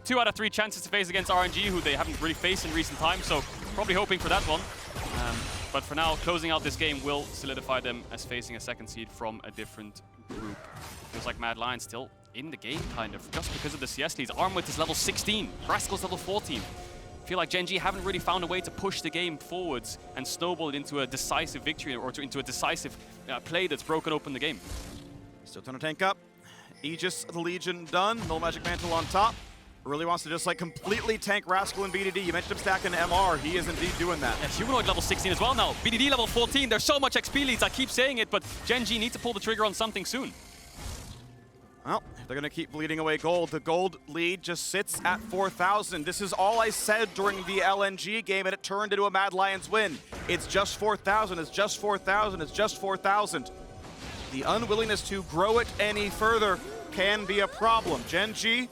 2 out of 3 chances to face against RNG, who they haven't really faced in recent times, so probably hoping for that one. But for now, closing out this game will solidify them as facing a second seed from a different group. Feels like Mad Lions still in the game, kind of, just because of the CS leads. Armut is level 16, Rascal's level 14. I feel like Gen.G haven't really found a way to push the game forwards and snowball it into a decisive victory or into a decisive play that's broken open the game. Still trying to tank up. Aegis of the Legion done, no Magic Mantle on top. Really wants to just like completely tank Rascal and BDD. You mentioned him stacking MR. He is indeed doing that. Yeah, Humanoid level 16 as well now. BDD level 14. There's so much XP leads. I keep saying it, but Gen.G need to pull the trigger on something soon. Well, they're going to keep bleeding away gold. The gold lead just sits at 4,000. This is all I said during the LNG game, and it turned into a Mad Lions win. It's just 4,000. It's just 4,000. It's just 4,000. The unwillingness to grow it any further can be a problem. Gen.G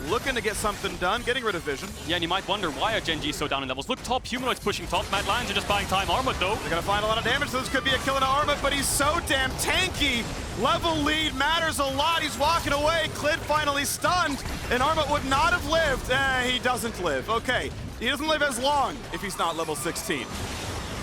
looking to get something done, getting rid of vision. Yeah, and you might wonder, why are Gen.G so down in levels? Look, top, Humanoid's pushing top. Mad Lions are just buying time. Armut, though. They're going to find a lot of damage, so this could be a kill into Armut, but he's so damn tanky. Level lead matters a lot. He's walking away. Clid finally stunned, and Armut would not have lived. He doesn't live. Okay, he doesn't live as long if he's not level 16.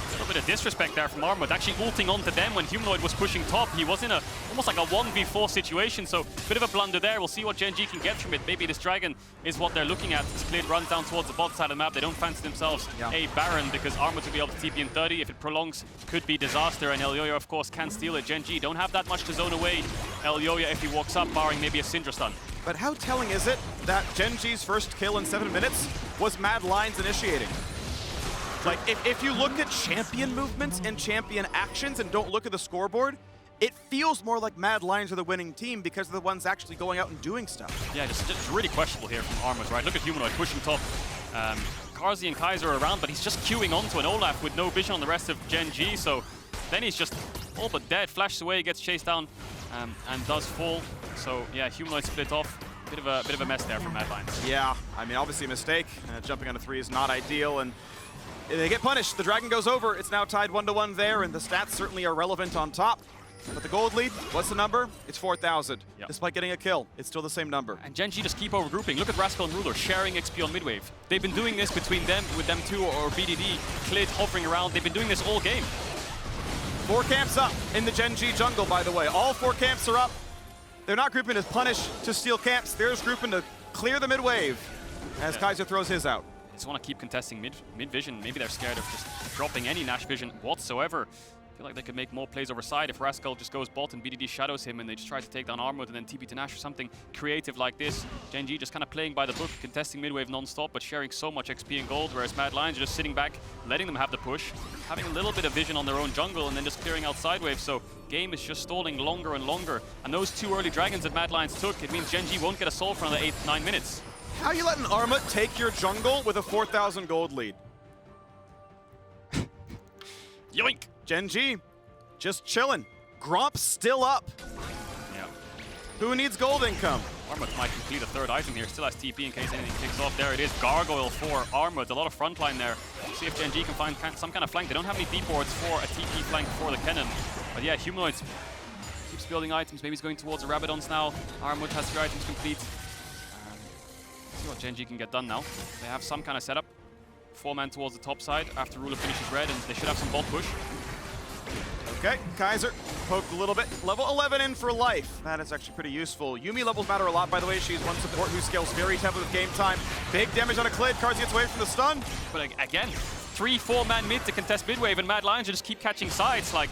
A little bit of disrespect there from Armut, actually ulting onto them when Humanoid was pushing top. He was in a almost like a 1v4 situation, so bit of a blunder there. We'll see what Gen.G can get from it. Maybe this Dragon is what they're looking at. As Clid runs down towards the bot side of the map, they don't fancy themselves a Baron, because Armut will be able to TP in 30. If it prolongs, could be disaster, and Elyoya, of course, can steal it. Gen.G don't have that much to zone away Elyoya if he walks up, barring maybe a Syndra stun. But how telling is it that Gen.G's first kill in 7 minutes was Mad Lions initiating? Like, if you look at champion movements and champion actions and don't look at the scoreboard, it feels more like Mad Lions are the winning team because they're the ones actually going out and doing stuff. Yeah, just really questionable here from Armut, right? Look at Humanoid pushing top. Carzzy and Kaiser are around, but he's just queuing onto an Olaf with no vision on the rest of Gen.G, so then he's just all but dead. Flashes away, gets chased down, and does fall. So yeah, Humanoid split off. Bit of a mess there from Mad Lions. Yeah, I mean, obviously a mistake. Jumping on a 3 is not ideal, and they get punished. The Dragon goes over. It's now tied 1-1 there, and the stats certainly are relevant on top. But the gold lead, what's the number? It's 4,000. Yep. Despite getting a kill, it's still the same number. And Gen.G just keep overgrouping. Look at Rascal and Ruler sharing XP on midwave. They've been doing this between them, with them two, or BDD, Clid hovering around. They've been doing this all game. 4 camps up in the Gen.G jungle, by the way. All 4 camps are up. They're not grouping to punish, to steal camps. They're just grouping to clear the mid-wave as Kaiser throws his out. They just want to keep contesting mid-vision. Maybe they're scared of just dropping any Nash vision whatsoever. I feel like they could make more plays over side if Rascal just goes bot and BDD shadows him and they just try to take down Armut and then TP to Nash or something creative like this. Gen.G just kind of playing by the book, contesting mid-wave non-stop, but sharing so much XP and gold, whereas Mad Lions are just sitting back, letting them have the push, having a little bit of vision on their own jungle and then just clearing out side wave. So game is just stalling longer and longer. And those 2 early dragons that Mad Lions took, it means Gen.G won't get a soul for another 8-9 minutes. How are you letting Armut take your jungle with a 4,000 gold lead? Yoink! Gen.G just chilling. Gromp still up. Yeah. Who needs gold income? Armut might complete a third item here. Still has TP in case anything kicks off. There it is. Gargoyle for Armut. A lot of frontline there. See if Gen.G can find some kind of flank. They don't have any deep boards for a TP flank for the Kennen. But yeah, Humanoid keeps building items. Maybe he's going towards the Rabadons now. Armut has 3 items complete. See what Gen.G can get done now. They have some kind of setup. 4-man towards the top side after Ruler finishes red, and they should have some bot push. Okay, Kaiser poked a little bit. Level 11 in for life. That is actually pretty useful. Yuumi levels matter a lot, by the way. She's one support who scales very heavily with game time. Big damage on a Clid. Carzzy gets away from the stun. But again, 3-4-man mid to contest mid wave, and Mad Lions just keep catching sides. Like,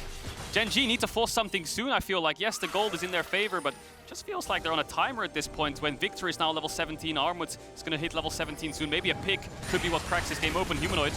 Gen.G need to force something soon, I feel like. Yes, the gold is in their favor, but just feels like they're on a timer at this point when Viktor is now level 17. Armut is going to hit level 17 soon. Maybe a pick could be what cracks this game open. Humanoid.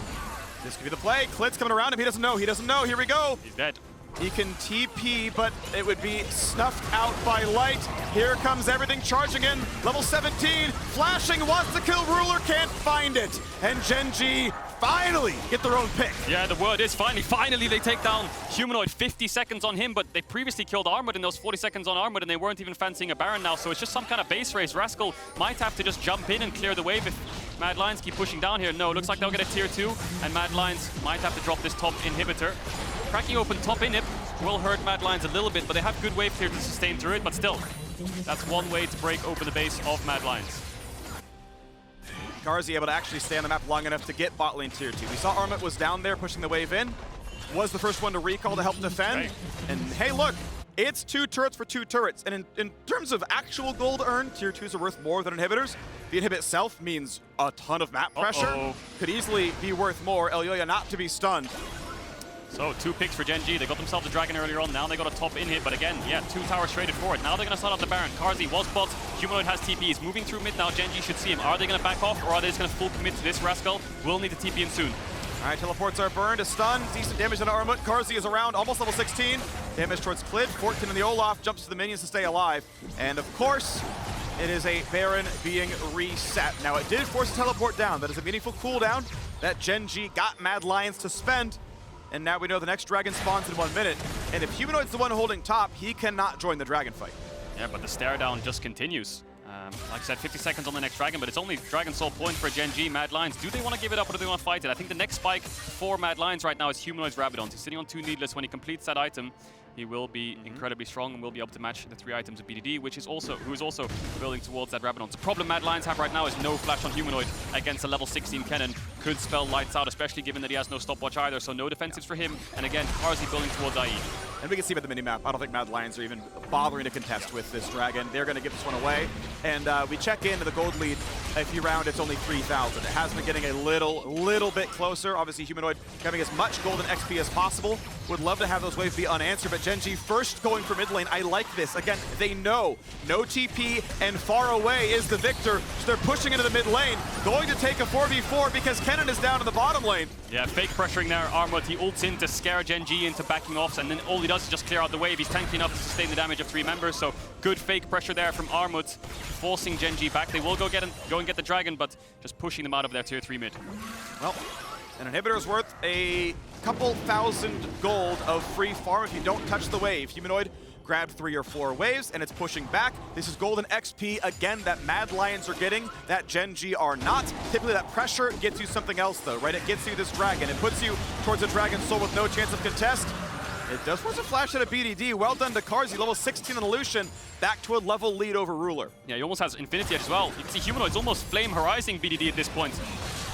This could be the play. Clid's coming around him. He doesn't know. He doesn't know. Here we go. He's dead. He can TP, but it would be snuffed out by light. Here comes everything charging in. Level 17, flashing, wants to kill Ruler, can't find it. And Gen.G finally get their own pick. Yeah, the word is finally. Finally, they take down Humanoid. 50 seconds on him, but they previously killed Armut in those 40 seconds on Armut, and they weren't even fancying a Baron now, so it's just some kind of base race. Rascal might have to just jump in and clear the wave if Mad Lions keep pushing down here. No, looks like they'll get a tier 2, and Mad Lions might have to drop this top inhibitor. Cracking open top inhib will hurt Mad Lions a little bit, but they have good wave clear to sustain through it, but still, that's one way to break open the base of Mad Lions. Carzzy able to actually stay on the map long enough to get bot lane tier 2. We saw Armut was down there pushing the wave in, was the first one to recall to help defend, right. And hey look, it's 2 turrets for 2 turrets, and in terms of actual gold earned, tier 2s are worth more than inhibitors. The inhibit itself means a ton of map pressure, could easily be worth more. Elyoya not to be stunned. So 2 picks for Gen.G. They got themselves a dragon earlier on. Now they got a top in hit, but again, yeah, 2 towers traded forward. Now they're going to start up the Baron. Carzzy was bot. Humanoid has TP. He's moving through mid now. Gen.G should see him. Are they going to back off, or are they just going to full commit to this? Rascal will need to TP in soon. All right, teleports are burned. A stun. Decent damage on Armut. Carzzy is around, almost level 16. Damage towards Clid. 14 in the Olaf. Jumps to the minions to stay alive. And of course, it is a Baron being reset. Now, it did force a teleport down. That is a meaningful cooldown that Gen.G got Mad Lions to spend. And now we know the next dragon spawns in 1 minute. And if Humanoid's the one holding top, he cannot join the dragon fight. Yeah, but the stare down just continues. Like I said, 50 seconds on the next dragon, but it's only Dragon Soul point for Gen.G. Mad Lions. Do they want to give it up, or do they want to fight it? I think the next spike for Mad Lions right now is Humanoid's Rabadons. He's sitting on 2 needless. When he completes that item, he will be incredibly strong and will be able to match the 3 items of BDD, who is also building towards that Rabadon. The problem Mad Lions have right now is no flash on Humanoid against a level 16 Kennen. Could spell lights out, especially given that he has no stopwatch either, so no defensives for him. And again, Carzzy building towards IE. And we can see by the minimap, I don't think Mad Lions are even bothering to contest with this dragon. They're going to give this one away. And we check into the gold lead. If you round, it's only 3,000. It has been getting a little bit closer. Obviously, Humanoid having as much golden XP as possible. Would love to have those waves be unanswered, but Gen.G first going for mid lane. I like this. Again, they know no TP and far away is the Viktor. So they're pushing into the mid lane, going to take a 4v4 because Kennen is down in the bottom lane. Yeah, fake pressuring there, Armut. He ults in to scare Gen.G into backing off, and then all he does is just clear out the wave. He's tanky enough to sustain the damage of 3 members, so good fake pressure there from Armut, forcing Gen.G back. They will go and get the dragon, but just pushing them out of their tier 3 mid. Well, an inhibitor is worth a couple thousand gold of free farm if you don't touch the wave. Humanoid grabbed 3 or 4 waves, and it's pushing back. This is golden XP, again, that Mad Lions are getting, that Gen.G are not. Typically, that pressure gets you something else, though, right? It gets you this dragon. It puts you towards a Dragon Soul with no chance of contest. It does force a flash at a BDD. Well done to Carzzy, level 16 on the Lucian. Back to a level lead over Ruler. Yeah, he almost has Infinity Edge as well. You can see Humanoid's almost flame horizon BDD at this point.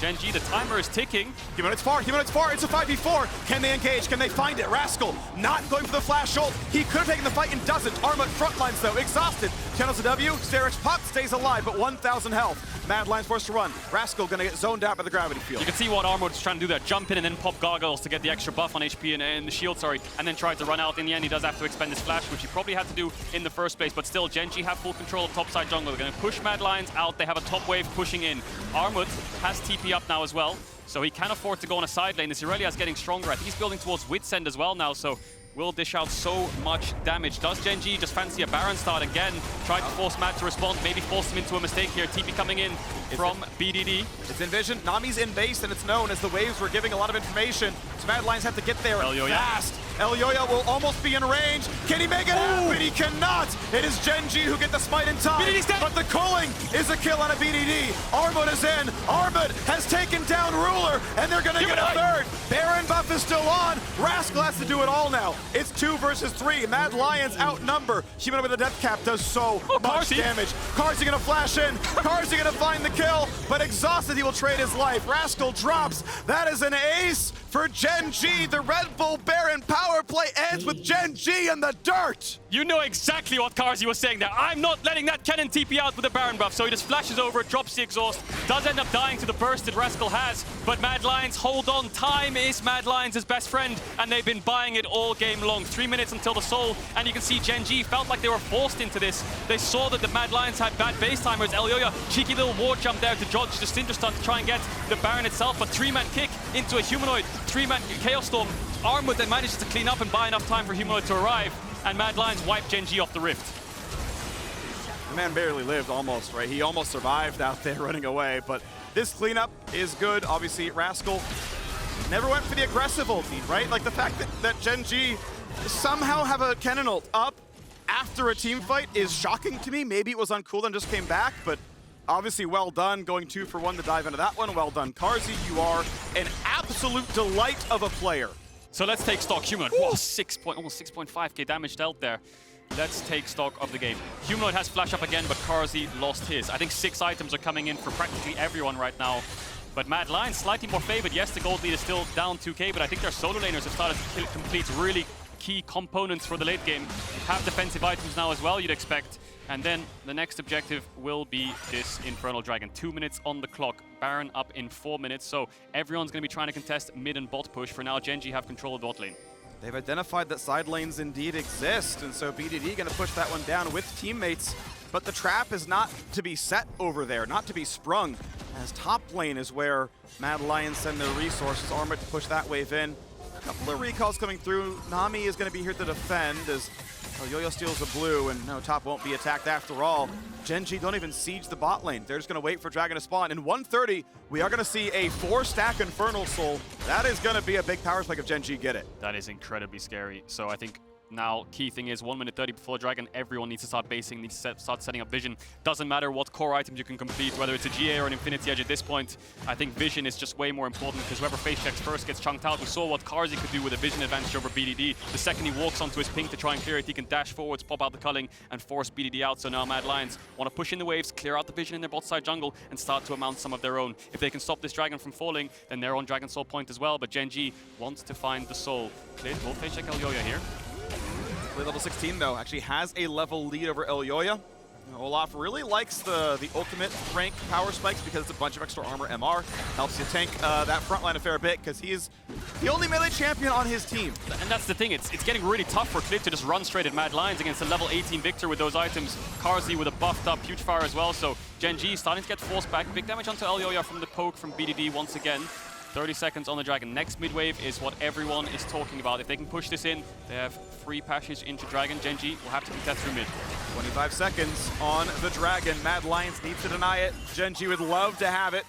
Gen.G, the timer is ticking. Humanoid's far, it's a 5v4. Can they engage? Can they find it? Rascal not going for the flash ult. He could have taken the fight and doesn't. Armut frontlines though, exhausted. Channels a W, Starix pop, stays alive, but 1,000 health. Mad Lions forced to run. Rascal gonna get zoned out by the gravity field. You can see what Armut is trying to do there. Jump in and then pop gargoyles to get the extra buff on HP and the shield, and then try to run out. In the end, he does have to expend his flash, which he probably had to do in the first place, but still, Gen.G have full control of topside jungle. They're gonna push Mad Lions out. They have a top wave pushing in. Armut has TP up now as well, so he can afford to go on a side lane. This Irelia is getting stronger. I think he's building towards Wit's End as well now, so will dish out so much damage. Does Gen.G just fancy a Baron start again? Tried to force Mad to respond, maybe force him into a mistake here. TP coming in from BDD. It's envisioned. Nami's in base, and it's known as the waves were giving a lot of information. So Mad Lions have to get there fast. Elyoya will almost be in range. Can he make it happen? He cannot. It is Gen.G who get the smite in time. But the culling is a kill on a BDD. Armut is in. Armut has taken down Ruler, and they're going to get a third. Baron buff is still on. Rascal has to do it all now. It's 2 versus 3. Mad Lions outnumber. Humanoid with a death cap does so much damage. Carzzy going to flash in. Carzzy going to find the kill, but exhausted, he will trade his life. Rascal drops. That is an ace for Gen.G. The Red Bull Baron power play ends with Gen.G in the dirt. You know exactly what Carzzy was saying there. I'm not letting that Kennen TP out with a Baron buff, so he just flashes over, drops the exhaust, does end up dying to the burst that Rascal has, but Mad Lions hold on. Time is Mad Lions' best friend, and they've been buying it all game long. 3 minutes until the soul, and you can see Gen.G felt like they were forced into this. They saw that the Mad Lions had bad base timers. Elyoya, cheeky little ward jump there to dodge the Syndra stun to try and get the Baron itself, a 3-man kick into a Humanoid, 3-man Chaos Storm. Armut then manages to clean up and buy enough time for Humanoid to arrive, and Mad Lions wipe Gen.G off the rift. The man barely lived almost, right? He almost survived out there running away, but this cleanup is good. Obviously, Rascal never went for the aggressive ulti, right? Like the fact that Gen.G somehow have a Kennen ult up after a team fight is shocking to me. Maybe it was on cooldown, just came back, but obviously well done, going 2 for 1 to dive into that one. Well done, Carzzy. You are an absolute delight of a player. So let's take stock. Humanoid, whoa, almost 6.5k damage dealt there. Let's take stock of the game. Humanoid has flash up again, but Carzzy lost his. I think 6 items are coming in for practically everyone right now. But Mad Lions slightly more favored. Yes, the gold lead is still down 2k, but I think their solo laners have started to complete really key components for the late game. Have defensive items now as well, you'd expect. And then the next objective will be this Infernal Dragon. 2 minutes on the clock. Baron up in 4 minutes. So everyone's going to be trying to contest mid and bot push. For now, Gen.G have control of bot lane. They've identified that side lanes indeed exist, and so BDD going to push that one down with teammates. But the trap is not to be set over there, not to be sprung, as top lane is where Mad Lions send their resources. Armut to push that wave in. A couple of recalls coming through. Nami is going to be here to defend as Elyoya steals the blue, and no, top won't be attacked after all. Gen.G don't even siege the bot lane. They're just going to wait for Dragon to spawn. In 130, we are going to see a 4-stack Infernal Soul. That is going to be a big power spike if Gen.G get it. That is incredibly scary. So I think now, key thing is 1 minute 30 before Dragon, everyone needs to start basing, needs to start setting up Vision. Doesn't matter what core items you can complete, whether it's a GA or an Infinity Edge at this point. I think Vision is just way more important because whoever face checks first gets chunked out. We saw what Carzzy could do with a Vision advantage over BDD. The second he walks onto his ping to try and clear it, he can dash forwards, pop out the culling, and force BDD out. So now Mad Lions want to push in the waves, clear out the Vision in their bot side jungle, and start to amount some of their own. If they can stop this Dragon from falling, then they're on Dragon Soul point as well. But Gen.G wants to find the Soul. Clid will face check Elyoya here. Clid level 16 though actually has a level lead over Elyoya. Olaf really likes the ultimate rank power spikes because it's a bunch of extra armor MR. Helps you tank that front line a fair bit because he's the only melee champion on his team. And that's the thing, it's getting really tough for Clid to just run straight at Mad Lions against a level 18 Viktor with those items. Carzzy with a buffed up Huge Fire as well, so Gen.G starting to get forced back. Big damage onto Elyoya from the poke from BDD once again. 30 seconds on the Dragon. Next mid-wave is what everyone is talking about. If they can push this in, they have free passage into Dragon. Gen.G will have to contest through mid. 25 seconds on the Dragon. Mad Lions need to deny it. Gen.G would love to have it.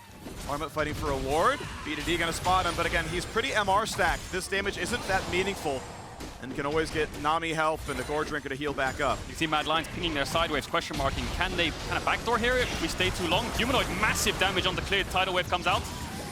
Armut fighting for a ward. BDD gonna spot him, but again, he's pretty MR stacked. This damage isn't that meaningful and can always get Nami help and the Gore Drinker to heal back up. You see Mad Lions pinging their sideways, question marking. Can they kind of backdoor here if we stay too long? Humanoid, massive damage on the Clid. Tidal Wave comes out.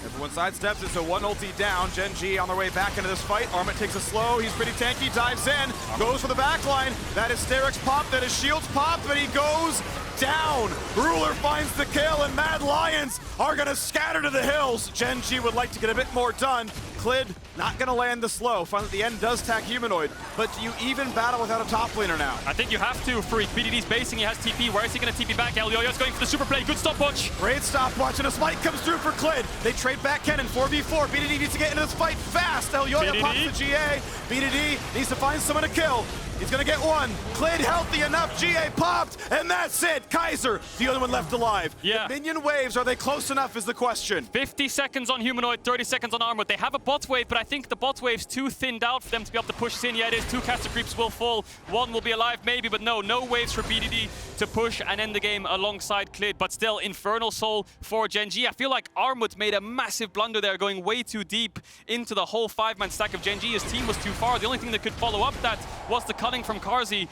Everyone sidesteps it, so one ulti down. Gen.G on their way back into this fight. Armut takes a slow, he's pretty tanky, dives in, goes for the backline. That is Sterik's pop, that is Shield's pop, but he goes down. Ruler finds the kill, and Mad Lions are gonna scatter to the hills. Gen.G would like to get a bit more done. Clid not gonna land the slow. Finally, at the end does tag Humanoid, but do you even battle without a top laner now? I think you have to, Freak. BDD's basing, he has TP. Where is he gonna TP back? Elyoya's going for the super play. Good stopwatch. Great stopwatch, and a smite comes through for Clid. They trade back Kennen, 4v4. BDD needs to get into this fight fast. Elyoya pops the GA. BDD needs to find someone to kill. He's gonna get one. Clid healthy enough. GA popped, and that's it. Kaiser, the only one left alive. Yeah. The minion waves, are they close enough is the question. 50 seconds on Humanoid, 30 seconds on Armut. They have a bot wave, but I think the bot wave's too thinned out for them to be able to push in. Yeah, it is. 2 caster creeps will fall. 1 will be alive, maybe, but no waves for BDD to push and end the game alongside Clid. But still, Infernal Soul for Gen.G. I feel like Armut made a massive blunder there, going way too deep into the whole 5-man stack of Gen.G. His team was too far. The only thing that could follow up that was the cutting from Carzzy.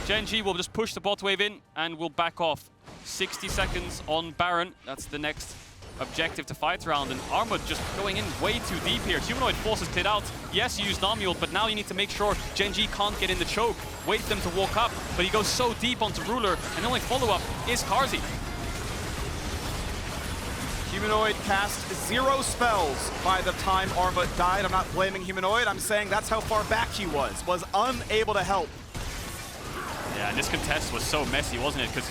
Gen.G will just push the bot wave in and will back off. 60 seconds on Baron. That's the next objective to fight around, and Armut just going in way too deep here. Humanoid forces Clid out. Yes, you use Nami ult, but now you need to make sure Gen.G can't get in the choke. Wait for them to walk up, but he goes so deep onto Ruler, and the only follow-up is Carzzy. Humanoid cast 0 spells by the time Armut died. I'm not blaming Humanoid, I'm saying that's how far back he was unable to help. Yeah, and this contest was so messy, wasn't it? Because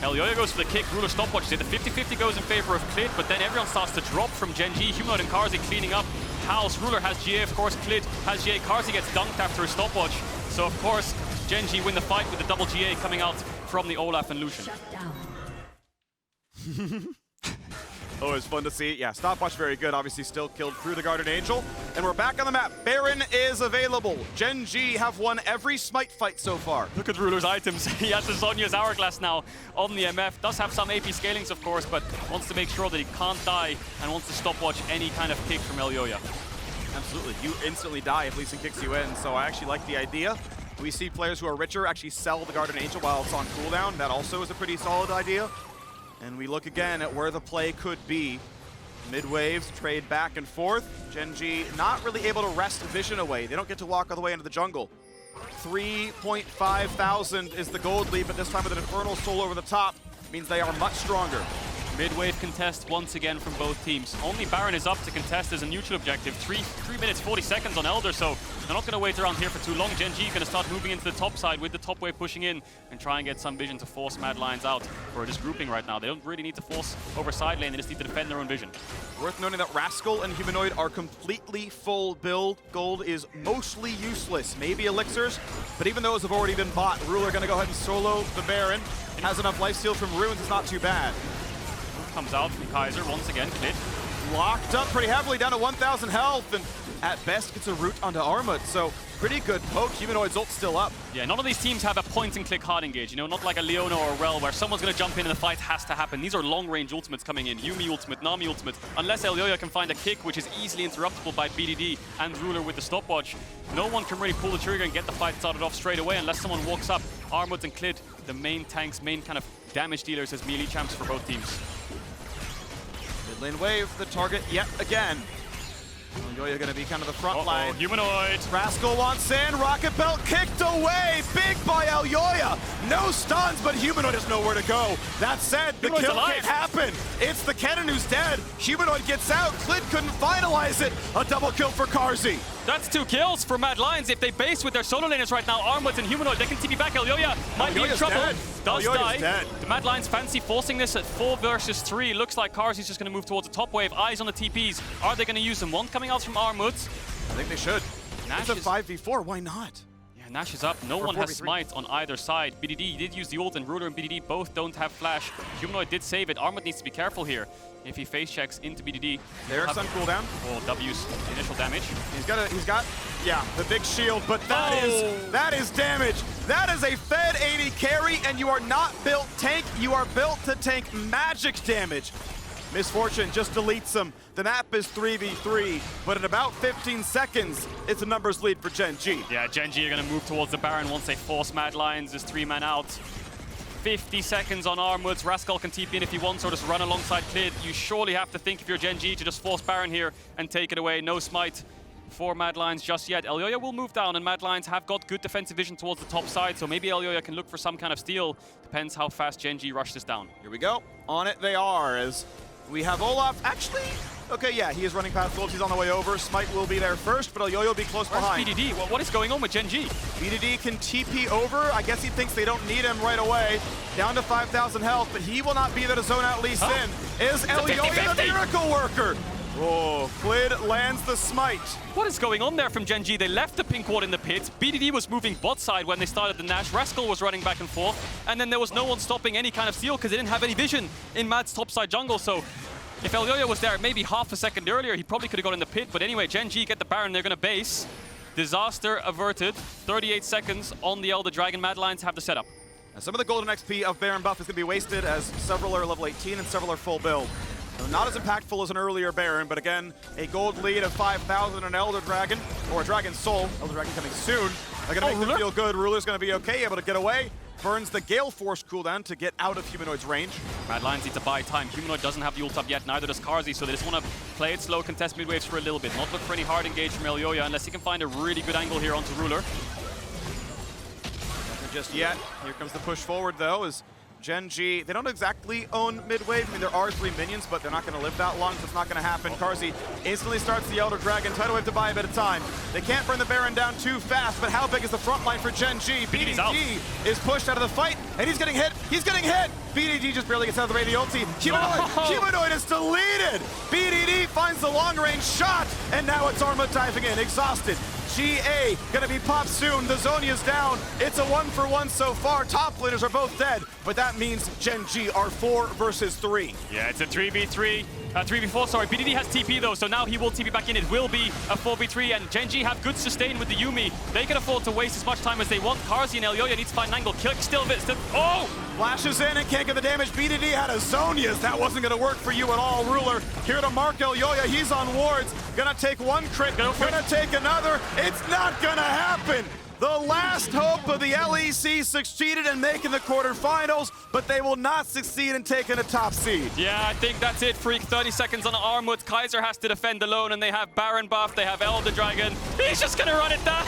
Elyoya goes for the kick, Ruler stopwatches it. The 50-50 goes in favor of Clid, but then everyone starts to drop from Gen.G. Humanoid and Carzzy cleaning up house. Ruler has GA, of course. Clid has GA. Carzzy gets dunked after his stopwatch. So, of course, Gen.G win the fight with the double GA coming out from the Olaf and Lucian. Oh, it's fun to see. Yeah, stopwatch very good. Obviously still killed through the Guardian Angel. And we're back on the map. Baron is available. Gen.G have won every smite fight so far. Look at Ruler's items. He has the Zhonya's Hourglass now on the MF. Does have some AP scalings, of course, but wants to make sure that he can't die and wants to stopwatch any kind of kick from Elyoya. Absolutely. You instantly die if Lee Sin kicks you in, so I actually like the idea. We see players who are richer actually sell the Guardian Angel while it's on cooldown. That also is a pretty solid idea. And we look again at where the play could be. Mid-waves trade back and forth. Gen.G not really able to wrest vision away. They don't get to walk all the way into the jungle. 3.5 thousand is the gold lead, but this time with an Infernal Soul over the top means they are much stronger. Mid-wave contest once again from both teams. Only Baron is up to contest as a neutral objective. 3 minutes 40 seconds on Elder, so they're not going to wait around here for too long. Gen.G going to start moving into the top side with the top wave pushing in and try and get some vision to force Mad Lions out for this grouping right now. They don't really need to force over side lane, they just need to defend their own vision. Worth noting that Rascal and Humanoid are completely full build. Gold is mostly useless. Maybe elixirs, but even those have already been bought. Ruler going to go ahead and solo the Baron. Has enough lifesteal from Ruins, it's not too bad. Comes out from Kaiser once again. Clid locked up pretty heavily down to 1,000 health, and at best gets a root onto Armut, so pretty good poke. Humanoid's ult still up. Yeah, none of these teams have a point-and-click hard engage, you know, not like a Leona or a Rel where someone's going to jump in and the fight has to happen. These are long-range ultimates coming in. Yuumi ultimate, Nami ultimate. Unless Elyoya can find a kick, which is easily interruptible by BDD and Ruler with the stopwatch, no one can really pull the trigger and get the fight started off straight away unless someone walks up. Armut and Clid, the main tanks, main kind of damage dealers as melee champs for both teams. Mid lane wave, the target yet again. Elyoya gonna be kind of the front line. Humanoid. Rascal wants in, Rocket Belt kicked away. Big by Elyoya. No stuns, but Humanoid has nowhere to go. That said, the kill can't happen. It's the Kennen who's dead. Humanoid gets out. Clid couldn't finalize it. A double kill for Carzzy. That's 2 kills for Mad Lions. If they base with their solo laners right now, Armut and Humanoid, they can TP back. Elyoya might be in trouble. Dead. Does die. Dead. The Mad Lions fancy forcing this at 4 versus 3. Looks like Carzzy's just going to move towards the top wave. Eyes on the TPs. Are they going to use them? One coming out from Armut. I think they should. It's a 5v4. Why not? Yeah, Nash is up. No one has smite on either side. BDD did use the ult, and Ruler and BDD both don't have flash. Humanoid did save it. Armut needs to be careful here. If he face checks into BDD, Eric's on cooldown. Oh, W's initial damage. He's got, yeah, the big shield, but that is damage. That is a fed AD carry, and you are not built tank. You are built to tank magic damage. Misfortune just deletes him. The map is 3v3, but in about 15 seconds, it's a numbers lead for Gen.G. Yeah, Gen.G are going to move towards the Baron once they force Mad Lions. There's 3-man out. 50 seconds on Armut. Rascal can TP in if he wants or just run alongside Clid. You surely have to think if you're Gen.G to just force Baron here and take it away. No smite for Mad Lions just yet. Elyoya will move down, and Mad Lions have got good defensive vision towards the top side, so maybe Elyoya can look for some kind of steal. Depends how fast Gen.G rush this down. Here we go. On it they are, as we have Olaf. Actually, okay, yeah, he is running past Wolves. He's on the way over. Smite will be there first, but Elyoya will be close behind. BDD? What is going on with Gen.G? BDD can TP over. I guess he thinks they don't need him right away. Down to 5,000 health, but he will not be there to zone out Lee Sin. Is Elyoya the miracle worker? Oh, Clid lands the smite. What is going on there from Gen.G? They left the pink ward in the pit. BDD was moving bot side when they started the Nash. Rascal was running back and forth. And then there was no one stopping any kind of steal because they didn't have any vision in Mad's topside jungle. So if Elyoya was there maybe half a second earlier, he probably could have got in the pit. But anyway, Gen.G get the Baron. They're going to base. Disaster averted. 38 seconds on the Elder Dragon. Mad Lions have the setup. And some of the golden XP of Baron buff is going to be wasted as several are level 18 and several are full build. So not as impactful as an earlier Baron, but again, a gold lead of 5,000 on Elder Dragon, or a Dragon Soul. Elder Dragon coming soon. They're going to make them feel good. Ruler's going to be okay, able to get away. Burns the Gale Force cooldown to get out of Humanoid's range. Mad Lions need to buy time. Humanoid doesn't have the ult up yet, neither does Carzzy, so they just want to play it slow, contest mid waves for a little bit. Not look for any hard engage from Elyoya unless he can find a really good angle here onto Ruler. Nothing just yet. Here comes the push forward though, as Gen.G, they don't exactly own mid-wave. I mean, there are 3 minions, but they're not going to live that long, so it's not going to happen. Carzzy instantly starts the Elder Dragon. Tidal Wave to buy a bit of time. They can't burn the Baron down too fast, but how big is the front line for Gen.G? BDD is pushed out of the fight, and he's getting hit. He's getting hit! BDD just barely gets out of the way of the ulti. Humanoid is deleted! BDD finds the long-range shot, and now it's Armut diving in, exhausted. GA gonna be popped soon. The Zhonya's down. It's a 1-for-1 so far. Top laners are both dead, but that means Gen.G are 4 versus 3. Yeah, it's a 3v3. 3v4, sorry. BDD has TP though, so now he will TP back in. It will be a 4v3, and Gen.G have good sustain with the Yuumi. They can afford to waste as much time as they want. Carzzy and Elyoya needs to find an angle. Kill still. Oh! Flashes in and can't get the damage. BDD had a Zhonya's. That wasn't gonna work for you at all, Ruler. Here to mark Elyoya. He's on wards. Gonna take one crit. Gonna take another. It's not gonna happen. The last hope of the LEC succeeded in making the quarterfinals, but they will not succeed in taking a top seed. Yeah, I think that's it, Freak. 30 seconds on Armut. Kaiser has to defend alone, and they have Baron buff. They have Elder Dragon. He's just gonna run it down.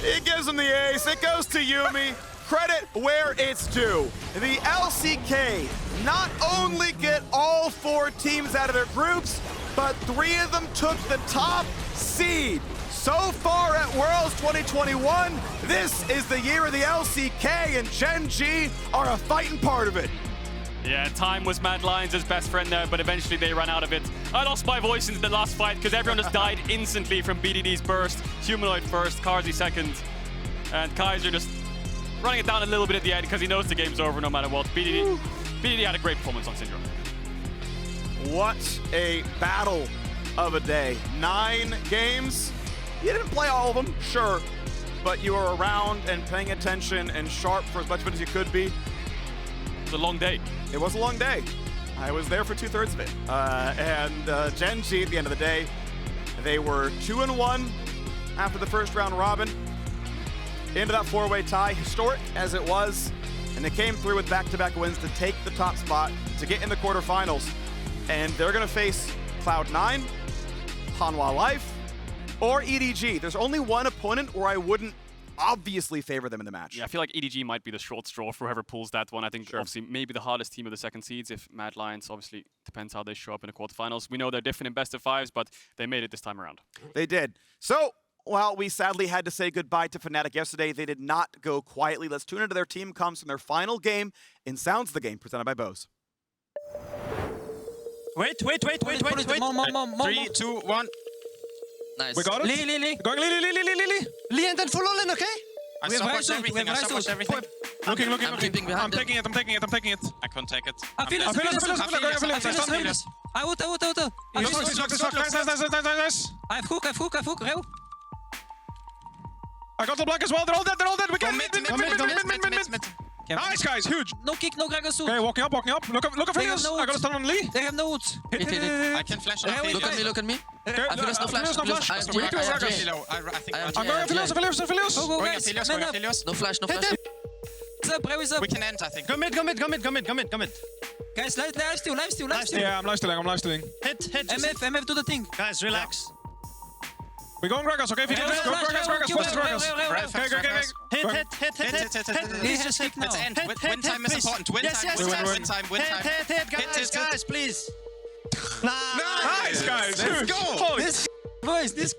He gives him the ace. It goes to Yuumi. Credit where it's due. The LCK not only get all 4 teams out of their groups, but 3 of them took the top seed. So far at Worlds 2021, this is the year of the LCK, and Gen.G are a fighting part of it. Yeah, time was Mad Lions' best friend there, but eventually they ran out of it. I lost my voice in the last fight because everyone just died instantly from BDD's burst. Humanoid first, Carzzy second, and Kaiser just running it down a little bit at the end because he knows the game's over no matter what. BDD had a great performance on Syndra. What a battle of a day. 9 games. You didn't play all of them, sure, but you were around and paying attention and sharp for as much of it as you could be. It was a long day. It was a long day. I was there for 2/3 of it. And Gen.G, at the end of the day, they were 2-1 after the first round robin. Into that 4-way tie, historic as it was, and they came through with back-to-back wins to take the top spot, to get in the quarterfinals. And they're gonna face Cloud9, Hanwha Life, or EDG. There's only one opponent where I wouldn't obviously favor them in the match. Yeah, I feel like EDG might be the short straw for whoever pulls that one. I think obviously maybe the hardest team of the second seeds if Mad Lions, obviously depends how they show up in the quarterfinals. We know they're different in best of 5s, but they made it this time around. They did. So, while we sadly had to say goodbye to Fnatic yesterday, they did not go quietly. Let's tune into their team comms from their final game in Sounds the Game, presented by Bose. Wait. 3, 2, 1. Nice. We got it? Lee. Going Lee. Lee and then full all in, okay? I support everything. Looking. I'm keeping behind I'm taking it. I can't take it. I feel I feel it. Out. Nice. I have hook, Reo. I got the black as well. They're all dead. We Go can mid. Nice, guys. Huge. No kick, no Dragon Suit. Okay, walking up. Look at They have Filius. no I got a ult. stun on Lee. They have no ult. I can flash. Look at me. Okay, I feel there's no flash. no flash. I have We need to G. work I us. have G. I think I'm going to Filius. Go, going guys. Aphelios, Man up. Aphelios. No flash. What's up, Reo is up. We can end, I think. Go mid. Guys, live steal. Yeah, I'm live stealing. Hit. MF, do the thing. Guys, relax. We're going Gragas, okay? Go Gragas. Okay. Hit. Please just kick now. Let's end. Win time is important. Win time. Hit, guys, please. Nice, guys. Let's go. Holy This voice, this.